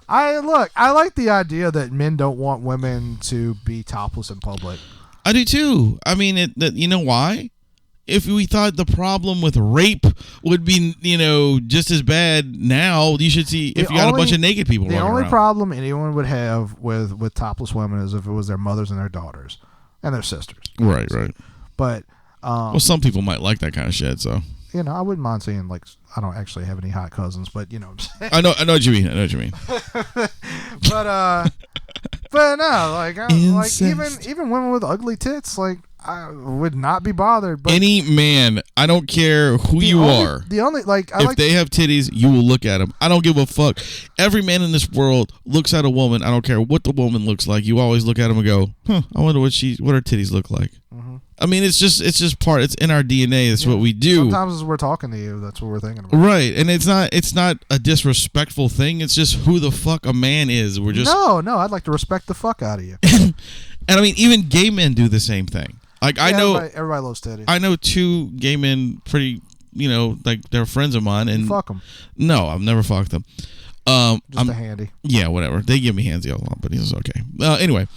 I like the idea that men don't want women to be topless in public. I do too. I mean, you know why? If we thought the problem with rape would be, you know, just as bad now, you should see if you got a bunch of naked people running around. The only problem anyone would have with topless women is if it was their mothers and their daughters and their sisters. Right, right. But well, some people might like that kind of shit, so. You know, I wouldn't mind seeing, like, I don't actually have any hot cousins, but you know what I'm saying. I know what you mean. But no, like even women with ugly tits, like, I would not be bothered. But any man, I don't care who you are. The only, like, if they have titties, you will look at them. I don't give a fuck. Every man in this world looks at a woman. I don't care what the woman looks like. You always look at them and go, "Huh, I wonder what her titties look like." Mm-hmm. I mean, it's just it's in our DNA. It's what we do. Sometimes as we're talking to you, that's what we're thinking about. Right, and it's not a disrespectful thing. It's just who the fuck a man is. We're just no. I'd like to respect the fuck out of you. And I mean, even gay men do the same thing. Like, I know everybody loves titties. I know two gay men, pretty, you know, like, they're friends of mine, and you fuck them. No, I've never fucked them. Just a handy. Yeah, whatever. They give me handsy a lot, but it's okay. Anyway,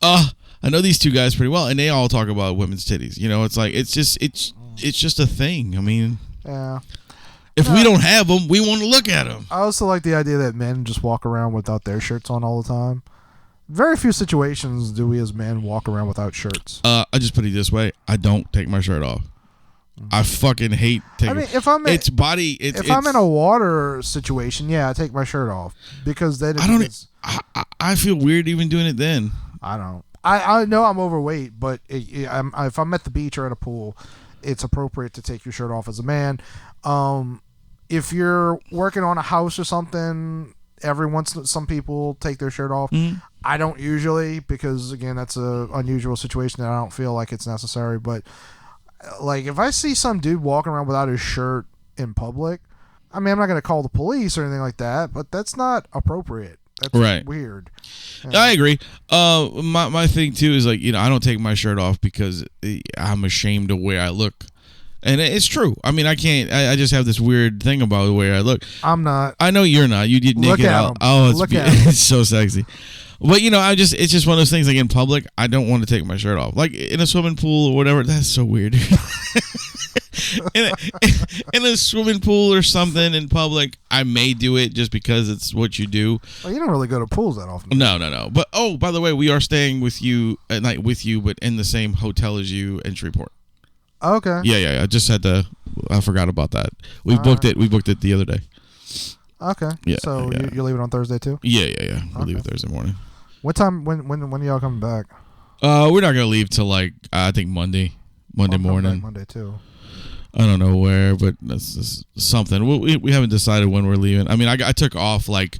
I know these two guys pretty well, and they all talk about women's titties. You know, it's like it's just a thing. I mean, yeah. If we don't have them, we want to look at them. I also like the idea that men just walk around without their shirts on all the time. Very few situations do we as men walk around without shirts. I just put it this way: I don't take my shirt off. I fucking hate taking. I mean, if I'm in a water situation, yeah, I take my shirt off because then I feel weird even doing it then. I don't. I know I'm overweight, but if I'm at the beach or at a pool, it's appropriate to take your shirt off as a man. If you're working on a house or something, some people take their shirt off. Mm-hmm. I don't usually, because again, that's a unusual situation and I don't feel like it's necessary. But like, if I see some dude walking around without his shirt in public, I mean, I'm not going to call the police or anything like that, but that's not appropriate. That's right. Weird. Yeah. I agree. My thing too is, like, you know, I don't take my shirt off because I'm ashamed of the way I look. And it's true. I mean, I can't. I just have this weird thing about the way I look. I'm not. I know you're not. You did naked out. Oh, it's so sexy. But, you know, it's just one of those things, like, in public, I don't want to take my shirt off. Like, in a swimming pool or whatever, that's so weird. in a swimming pool or something in public, I may do it just because it's what you do. Well, you don't really go to pools that often. No. But, oh, by the way, we are staying with you at night but in the same hotel as you in Shreveport. Okay. Yeah. I forgot about that. We booked it the other day. Okay. Yeah. So you're leaving on Thursday too? Yeah. We'll leave Thursday morning. What time? When are y'all coming back? We're not gonna leave till, like, I think Monday morning. Monday too. I don't know where, but that's just something. We haven't decided when we're leaving. I mean, I took off like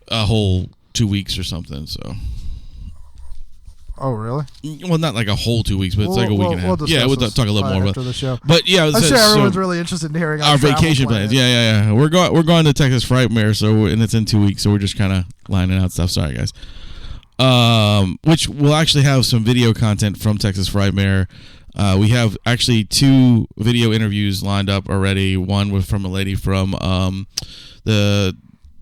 a whole 2 weeks or something, so. Oh, really? Well, not like a whole 2 weeks, but it's like a week and a half. We'll talk a little more after the show. But yeah, I'm sure everyone's really interested in hearing our vacation plans. Yeah. We're going to Texas Frightmare, and it's in 2 weeks, so we're just kind of lining out stuff. Sorry, guys. Which we'll actually have some video content from Texas Frightmare. We have actually 2 video interviews lined up already. One from a lady from the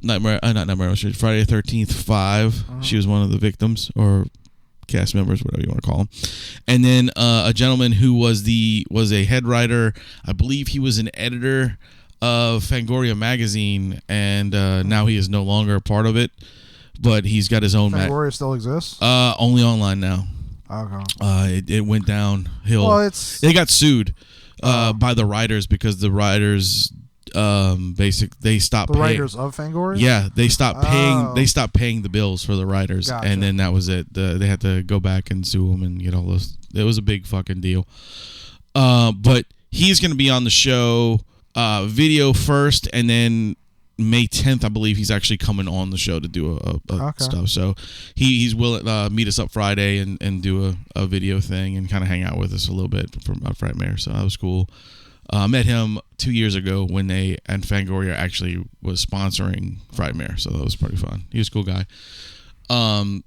Friday the 13th 5. She was one of the victims or cast members, whatever you want to call them. And then a gentleman who was a head writer. I believe he was an editor of Fangoria magazine, and now he is no longer a part of it. But he's got his own. Fangoria still exists? Only online now. Okay. It went downhill. Well, they got sued by the writers because the writers they stopped paying. Writers of Fangoria? Yeah, they stopped paying. They stopped paying the bills for the writers, Gotcha. And then that was it. They had to go back and sue them and get all those. It was a big fucking deal. But he's going to be on the show video first, and then May 10th, I believe he's actually coming on the show to do stuff. So he's willing meet us up Friday and do a video thing and kind of hang out with us a little bit from Frightmare. So that was cool. Met him 2 years ago when Fangoria actually was sponsoring Frightmare, so that was pretty fun. He was a cool guy.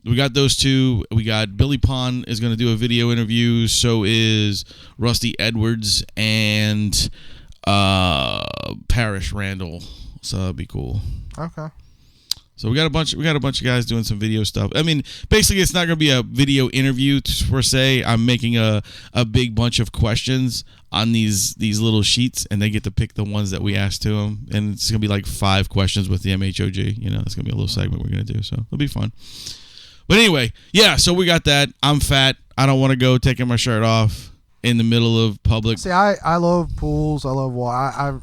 We got those 2. We got Billy Pond is going to do a video interview. So is Rusty Edwards and Parrish Randall. So that'd be cool. Okay. So we got a bunch of guys doing some video stuff. I mean, basically, it's not going to be a video interview per se. I'm making a big bunch of questions on these little sheets, and they get to pick the ones that we asked to them. And it's going to be like 5 questions with the MHOG. You know, it's going to be a little segment we're going to do. So it'll be fun. But anyway, yeah. So we got that. I'm fat. I don't want to go taking my shirt off in the middle of public. See, I love pools. I love water.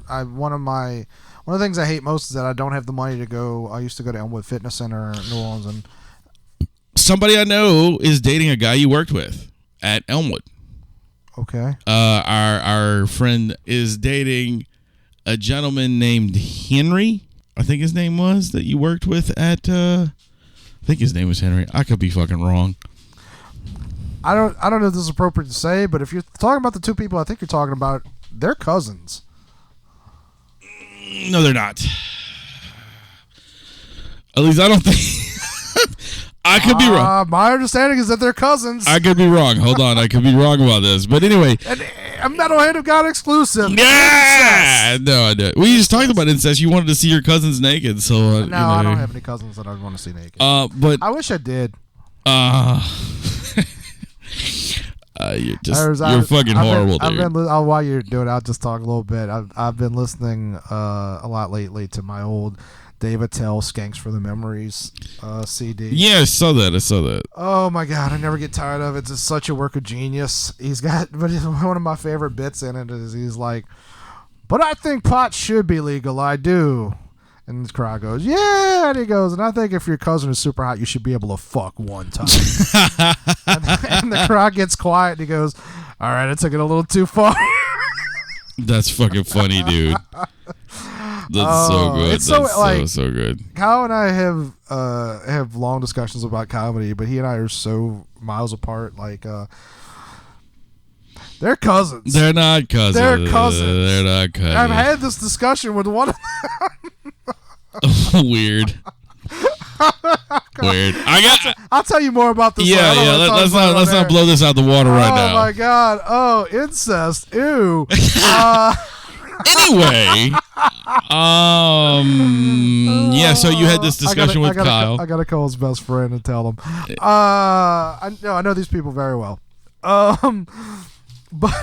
One of the things I hate most is that I don't have the money to go. I used to go to Elmwood Fitness Center in New Orleans, and somebody I know is dating a guy you worked with at Elmwood. Okay. Our friend is dating a gentleman named Henry. I think his name was that you worked with at. I think his name was Henry. I could be fucking wrong. I don't know if this is appropriate to say, but if you're talking about the 2 people I think you're talking about, they're cousins. No, they're not. At least I don't think. I could be wrong. My understanding is that they're cousins. I could be wrong. Hold on. I could be wrong about this. But anyway. A Metal Hand of God exclusive. Yeah! No, I didn't. We just talked about incest. You wanted to see your cousins naked. So no, I don't have any cousins that I'd want to see naked. But I wish I did. You're fucking horrible, dude. While you're doing it, I'll just talk a little bit. I've been listening a lot lately to my old Dave Attell Skanks for the Memories CD. Yeah, I saw that. Oh my god, I never get tired of it. It's just such a work of genius. But one of my favorite bits in it is he's like, "But I think pot should be legal. I do." And the crowd goes, "Yeah," and he goes, "And I think if your cousin is super hot, you should be able to fuck one time." and the crowd gets quiet, and he goes, "All right, I took it a little too far." That's fucking funny, dude. That's so good. It's so good. Kyle and I have long discussions about comedy, but he and I are so miles apart. Like, they're cousins. They're not cousins. They're cousins. They're not cousins. I've had this discussion with one of them. Weird. Weird. I'll tell you more about this. Yeah. Let's not blow this out the water right now. Oh my god. Oh, incest. Ew. Anyway, yeah. So you had this discussion with Kyle. I gotta call his best friend and tell him. I know these people very well. But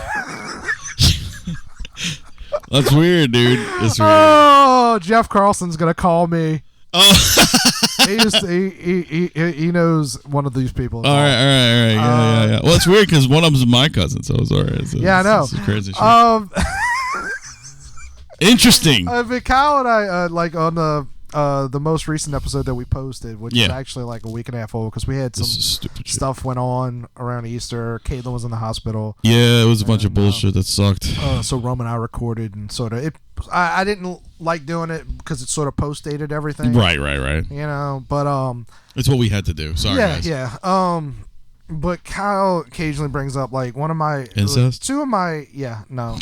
that's weird, dude. That's weird. Oh, Jeff Carlson's gonna call me. Oh. he knows one of these people. All right. Yeah. Well, it's weird because one of them's my cousin, so it's all right. So yeah, I know. It's crazy shit. Interesting. But Kyle and I, like on the the most recent episode that we posted, which is actually like a week and a half old, because we had some stuff went on around Easter. Caitlin was in the hospital. Yeah, it was a bunch of bullshit that sucked. So Rome and I recorded, and sort of I didn't like doing it because it sort of post-dated everything. Right. You know, but it's what we had to do. Sorry, guys. Yeah. But Kyle occasionally brings up like one of my incest. Two of my no.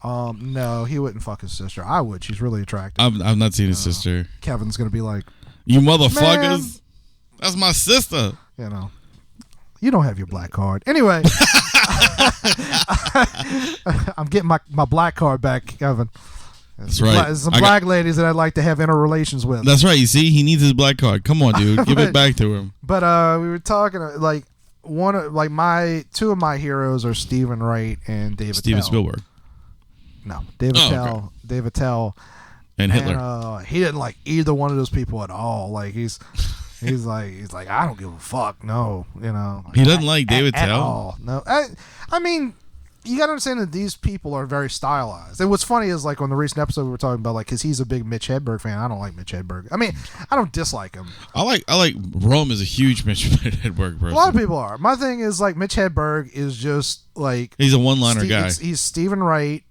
No, he wouldn't fuck his sister. I would. She's really attractive. I've not seen his sister. Kevin's gonna be like, you motherfuckers. Man. That's my sister. You know, you don't have your black card. Anyway, I'm getting my black card back, Kevin. That's right. Some black ladies that I'd like to have interrelations with. That's right. You see, he needs his black card. Come on, dude. Give it back to him. But we were talking like two of my heroes are Stephen Wright and David Steven Tell. Spielberg. No, David Tell. Okay. David Tell. And Hitler. And, he didn't like either one of those people at all. Like he's like I don't give a fuck. No, you know. Like, he doesn't like David Tell. At all. No, I mean, you gotta understand that these people are very stylized. And what's funny is like on the recent episode we were talking about, like, because he's a big Mitch Hedberg fan. I don't like Mitch Hedberg. I mean, I don't dislike him. I like Rome is a huge Mitch Hedberg person. A lot of people are. My thing is like Mitch Hedberg is just like he's a one-liner guy. He's Stephen Wright.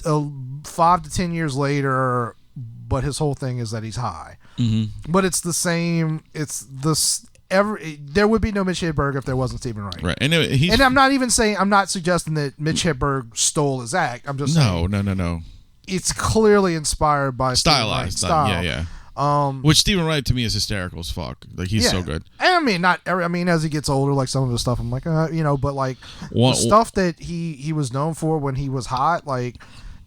5 to 10 years later, but his whole thing is that he's high. Mm-hmm. But it's the same. It's this. There would be no Mitch Hedberg if there wasn't Stephen Wright. Right, and I'm not even saying. I'm not suggesting that Mitch Hedberg stole his act. I'm just saying, no. It's clearly inspired by stylized style. Yeah. Which Stephen Wright to me is hysterical as fuck. Like he's so good. I mean, as he gets older, like some of his stuff, I'm like, but like the stuff that he was known for when he was hot, like,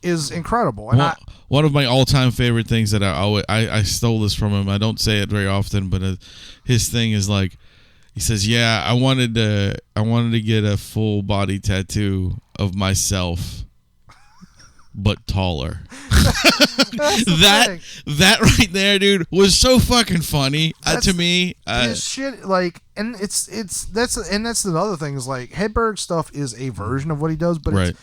is incredible. And one of my all-time favorite things that I stole this from him. I don't say it very often, but his thing is like, he says, "Yeah, I wanted to get a full body tattoo of myself, but taller." that right there, dude, was so fucking funny to me. His shit, like, and that's another thing is like Hedberg stuff is a version of what he does, but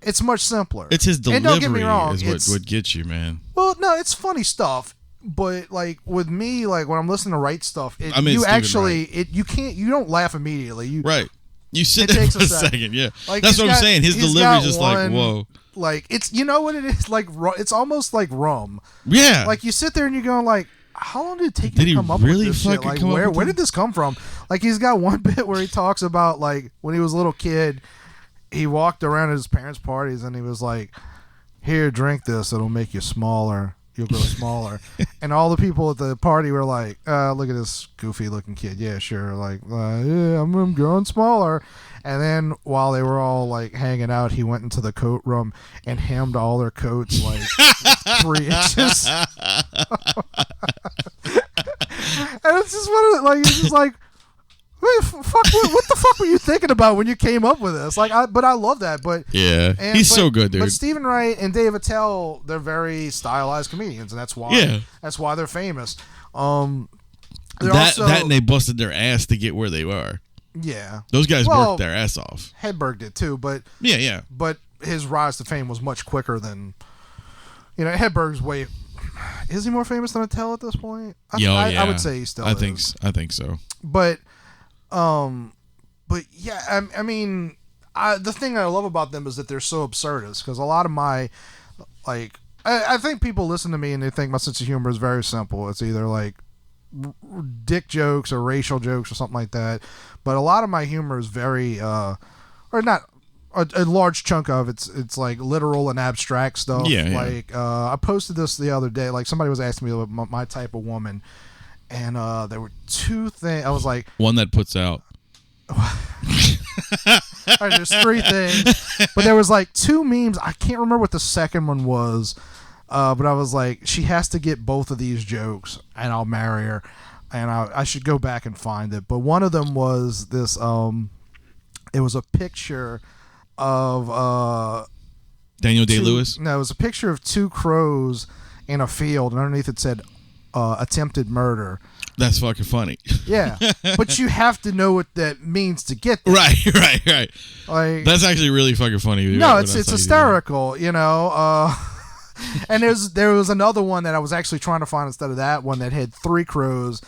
it's much simpler. It's his delivery. And don't get me wrong, is what gets you, man. Well, no, it's funny stuff, but like with me, like when I'm listening to Wright stuff, you don't laugh immediately. You sit there for a second, yeah. Like, that's what I'm saying. His delivery is just like, whoa. Like it's, you know what it is, like it's almost like rum. Yeah. Like you sit there and you're going like, how long did it take you to come up with this shit? Like where did this come from? Like he's got one bit where he talks about like when he was a little kid. He walked around at his parents' parties and he was like, "Here, drink this. It'll make you smaller. You'll grow smaller." And all the people at the party were like, "Look at this goofy-looking kid. Yeah, sure. Like, yeah, I'm growing smaller." And then while they were all like hanging out, he went into the coat room and hemmed all their coats like 3 inches. And it's just one of it's just like. What the fuck were you thinking about when you came up with this? Like, I love that. But yeah, he's so good, dude. But Stephen Wright and David Tell, they're very stylized comedians, and that's why they're famous. And they busted their ass to get where they are. Yeah, those guys worked their ass off. Hedberg did too, but yeah. But his rise to fame was much quicker than Hedberg's way. Is he more famous than Tell at this point? I would say he still is. I think so. But yeah, I mean, the thing I love about them is that they're so absurdist, because a lot of my, like, I think people listen to me and they think my sense of humor is very simple. It's either like dick jokes or racial jokes or something like that. But a lot of my humor is very, or not, a large chunk of it's like literal and abstract stuff. Yeah. Like, I posted this the other day. Like, somebody was asking me about my type of woman. And there were 2 things. I was like, one that puts out. All right, there's 3 things, but there was like 2 memes. I can't remember what the second one was, but I was like, she has to get both of these jokes, and I'll marry her. And I should go back and find it. But one of them was this. It was a picture of Daniel Day-Lewis. No, it was a picture of 2 crows in a field, and underneath it said, attempted murder. That's fucking funny. Yeah, but you have to know what that means to get there. Right. Like, that's actually really fucking funny. No, it's hysterical, And there was another one that I was actually trying to find instead of that one that had 3 crows,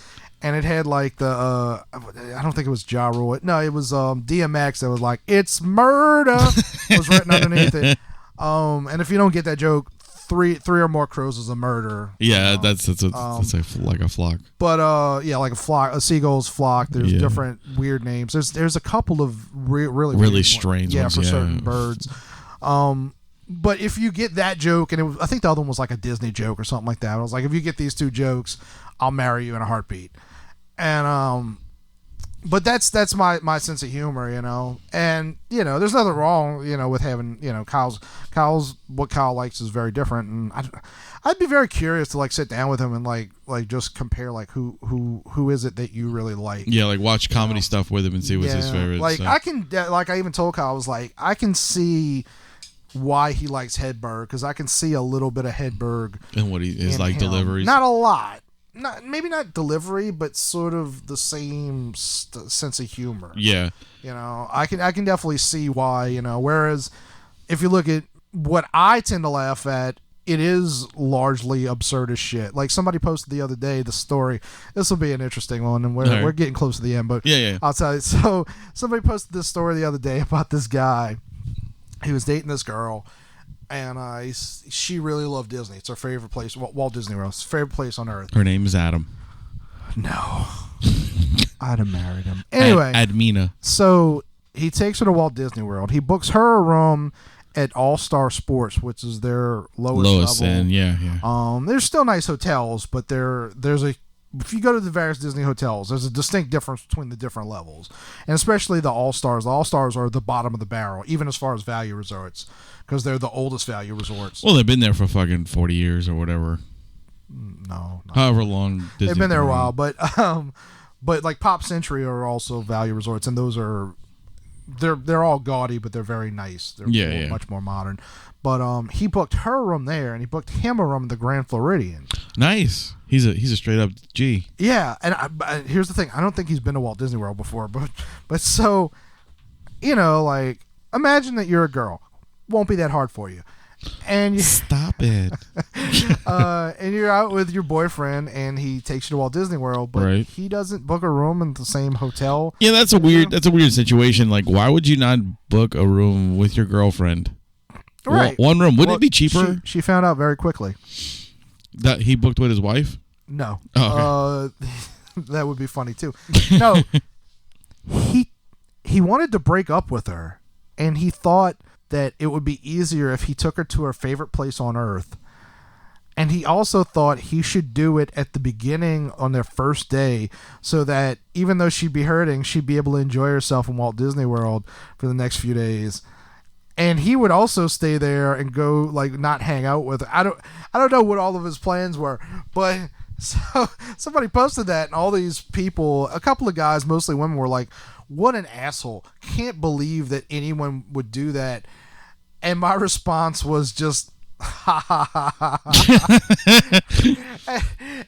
and it had like the I don't think it was Ja Rule. No, it was DMX that was like, "It's murder." It was written underneath it. And if you don't get that joke, three or more crows is a murder. Yeah, that's like a flock. But yeah, like a seagull's flock. There's different weird names. There's a couple of really strange ones. For certain birds. But if you get that joke, and I think the other one was like a Disney joke or something like that. I was like, if you get these 2 jokes, I'll marry you in a heartbeat. And but that's my sense of humor, and there's nothing wrong, with having, Kyle's what Kyle likes is very different, and I'd be very curious to like sit down with him and like just compare like who is it that you really like. Yeah, like watch comedy stuff with him and see what's his favorite. Like I can, like I even told Kyle, I was like, I can see why he likes Hedberg, because I can see a little bit of Hedberg and what his like deliveries. Not a lot. Maybe not delivery, but sort of the same sense of humor. Yeah. I can definitely see why, whereas if you look at what I tend to laugh at, it is largely absurd as shit. Like somebody posted the other day the story. This will be an interesting one, and we're getting close to the end, but yeah. I'll tell you. So somebody posted this story the other day about this guy. He was dating this girl, and she really loved Disney. It's her favorite place. Walt Disney World. It's her favorite place on earth. Her name is Adam. No. I'd have married him. Anyway. Admina. So he takes her to Walt Disney World. He books her a room at All Star Sports, which is their lowest level. End, yeah. There's still nice hotels, but if you go to the various Disney hotels, there's a distinct difference between the different levels, and especially the All Stars. The All Stars are the bottom of the barrel, even as far as value resorts, because they're the oldest value resorts. Well, they've been there for fucking 40 years or whatever. No. However long Disney they've been there a while, but like Pop Century are also value resorts, and those are they're all gaudy, but they're very nice. They're much more modern. But he booked her a room there, and he booked him a room in the Grand Floridian. Nice. He's a straight up G. Yeah, and here's the thing: I don't think he's been to Walt Disney World before, but so, like imagine that you're a girl, won't be that hard for you, and you stop it. And you're out with your boyfriend, and he takes you to Walt Disney World, but he doesn't book a room in the same hotel. Yeah, that's a weird situation. Like, why would you not book a room with your girlfriend? Right, one room. Wouldn't it be cheaper? She found out very quickly. That he booked with his wife? No. Oh, okay. That would be funny too. No. He wanted to break up with her, and he thought that it would be easier if he took her to her favorite place on earth. And he also thought he should do it at the beginning on their first day, so that even though she'd be hurting, she'd be able to enjoy herself in Walt Disney World for the next few days. And he would also stay there and go, like, not hang out with her. I don't know what all of his plans were, but so somebody posted that, and all these people, a couple of guys, mostly women, were like, what an asshole. Can't believe that anyone would do that. And my response was just, ha ha ha ha.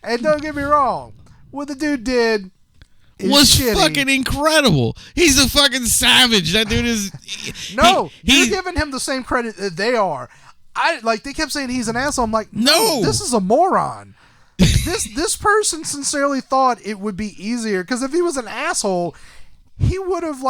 And don't get me wrong, what the dude did was shitty. Fucking incredible. He's a fucking savage. That dude is. No, you're giving him the same credit that they are. They kept saying he's an asshole. I'm like, no, this is a moron. This person sincerely thought it would be easier, because if he was an asshole, he would have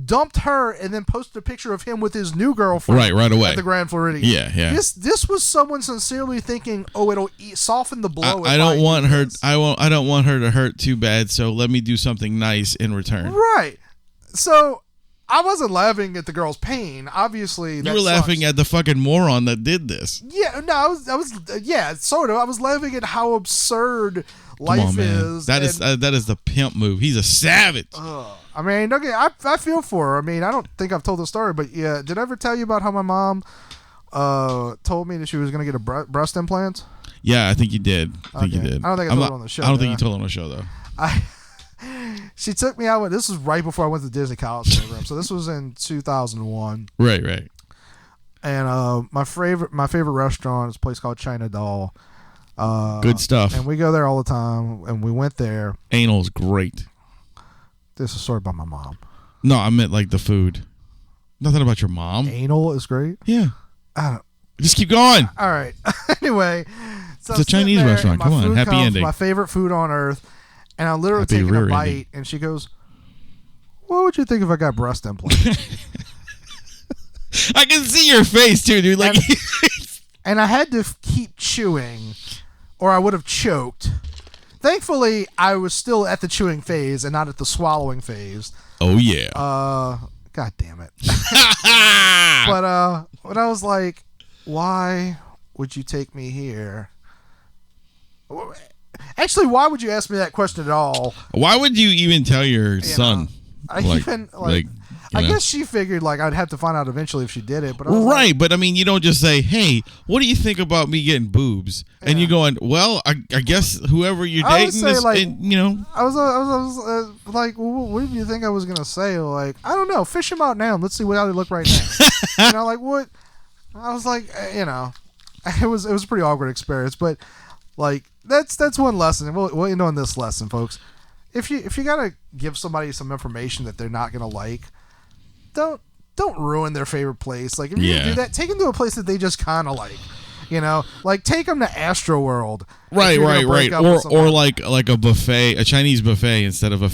dumped her and then posted a picture of him with his new girlfriend right away at the Grand Floridian. Yeah. This was someone sincerely thinking, oh, it'll soften the blow. I don't want her. I don't want her to hurt too bad. So let me do something nice in return. Right. So I wasn't laughing at the girl's pain. Obviously, you were laughing at the fucking moron that did this. Yeah. No, I was. Yeah, sort of. I was laughing at how absurd life is. That is the pimp move. He's a savage. I mean, okay, I feel for her. I mean, I don't think I've told the story, but yeah, did I ever tell you about how my mom told me that she was going to get a breast implant? Yeah, I think you did. I don't think I told it on the show. I don't think you told it on the show, though. She took me out. This was right before I went to the Disney College program, so this was in 2001. Right. And my favorite restaurant is a place called China Doll. Good stuff. And we go there all the time, and we went there. Anal's great. This is a story about my mom. No, I meant like the food. Nothing about your mom. Anal is great. Yeah. Just keep going. All right. anyway, so It's a Chinese restaurant. Come on, happy ending. My favorite food on earth, and I'm literally taking a bite, ending. And she goes, "What would you think if I got breast implants?" I can see your face too, dude. Like, and I had to keep chewing, or I would have choked. Thankfully, I was still at the chewing phase and not at the swallowing phase. Oh yeah. God damn it. But when I was like, "Why would you take me here?" Actually, why would you ask me that question at all? Why would you even tell your son? I guess she figured like I'd have to find out eventually if she did it. But right, but I mean, you don't just say, "Hey, what do you think about me getting boobs?" And you're going, "Well, I guess whoever you're dating is, like, you know." I was like, well, what do you think I was gonna say? Like, I don't know. Fish them out now. Let's see how they look right now. You know, like what? I was like, you know, it was a pretty awkward experience, but like that's one lesson. We'll end on this lesson, folks. If you gotta give somebody some information that they're not gonna like, don't ruin their favorite place. Like if you do that, take them to a place that they just kind of like. You know, like take them to Astro World. Right. Or like a buffet, a Chinese buffet instead of a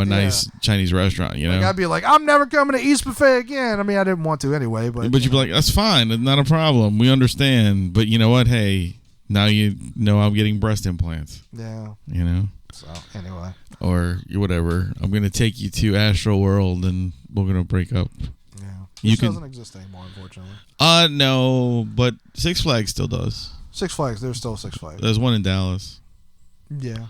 nice Chinese restaurant. You know, like I'd be like, I'm never coming to East Buffet again. I mean, I didn't want to anyway, but you'd be like, that's fine, it's not a problem. We understand, but you know what? Hey, now you know I'm getting breast implants. Yeah. You know. So anyway. Or whatever. I'm gonna take you to Astro World and we're gonna break up. Which doesn't exist anymore, unfortunately. No, but Six Flags still does. Six Flags, there's still Six Flags. There's one in Dallas. Yeah.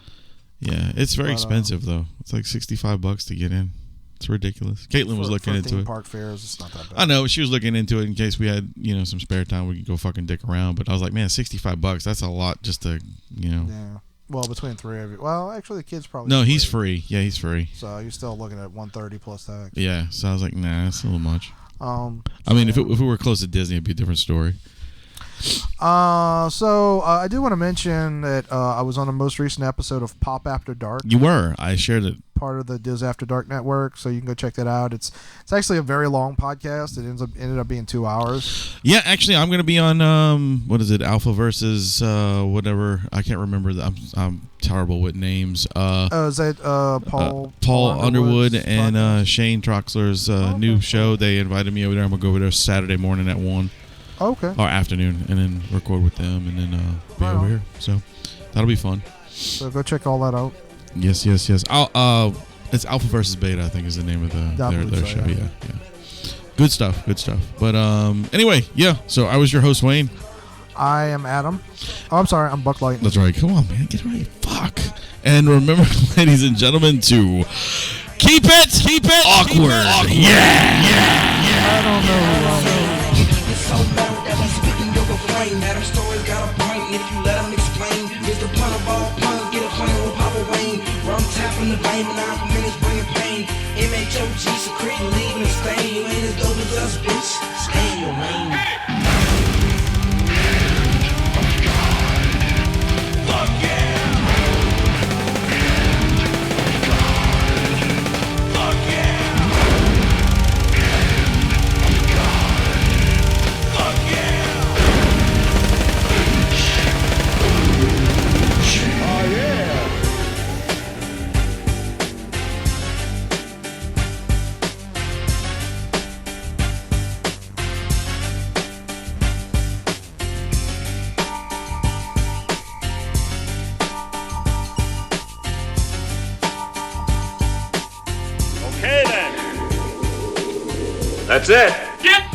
Yeah, it's very expensive though. It's like $65 to get in. It's ridiculous. Caitlin was looking into it. Park fairs, it's not that bad. I know she was looking into it in case we had some spare time. We could go fucking dick around. But I was like, man, $65. That's a lot just to Yeah. Well, between three of you. Well, actually, the kid's probably. No, he's free. Yeah, he's free. So you're still looking at $130 plus tax. Yeah. So I was like, nah, that's a little much. I mean, if we were close to Disney, it'd be a different story. So I do want to mention that I was on the most recent episode of Pop After Dark. You were. I shared it. Part of the DisAfterDark network, so you can go check that out. It's actually a very long podcast. It ended up being 2 hours. Yeah, actually, I'm going to be on what is it, Alpha versus whatever. I can't remember. I'm terrible with names. Is that Paul Underwood and Shane Troxler's new show? They invited me over there. I'm gonna go over there Saturday morning at 1. Okay. Or afternoon, and then record with them, and then be over here. So that'll be fun. So go check all that out. Yes. It's Alpha versus Beta, I think, is the name of their show. Yeah. Good stuff. But anyway, yeah. So I was your host, Wayne. I am Adam. Oh, I'm sorry, I'm Buck Light. That's right. Come on, man, get it right. Fuck. And remember, ladies and gentlemen, to keep it awkward. Yeah. I don't know. So loud that he's speaking your refrain. That story's got a point, and if you let him explain, it's the pun of all puns. Get a plan with Papa Wayne. Rum tapping the vein, and 9 minutes bringing pain. MHOG secreting, leaving a stain. You ain't as dope as us, bitch. Stay in your lane. Fuck yeah. That's it. Get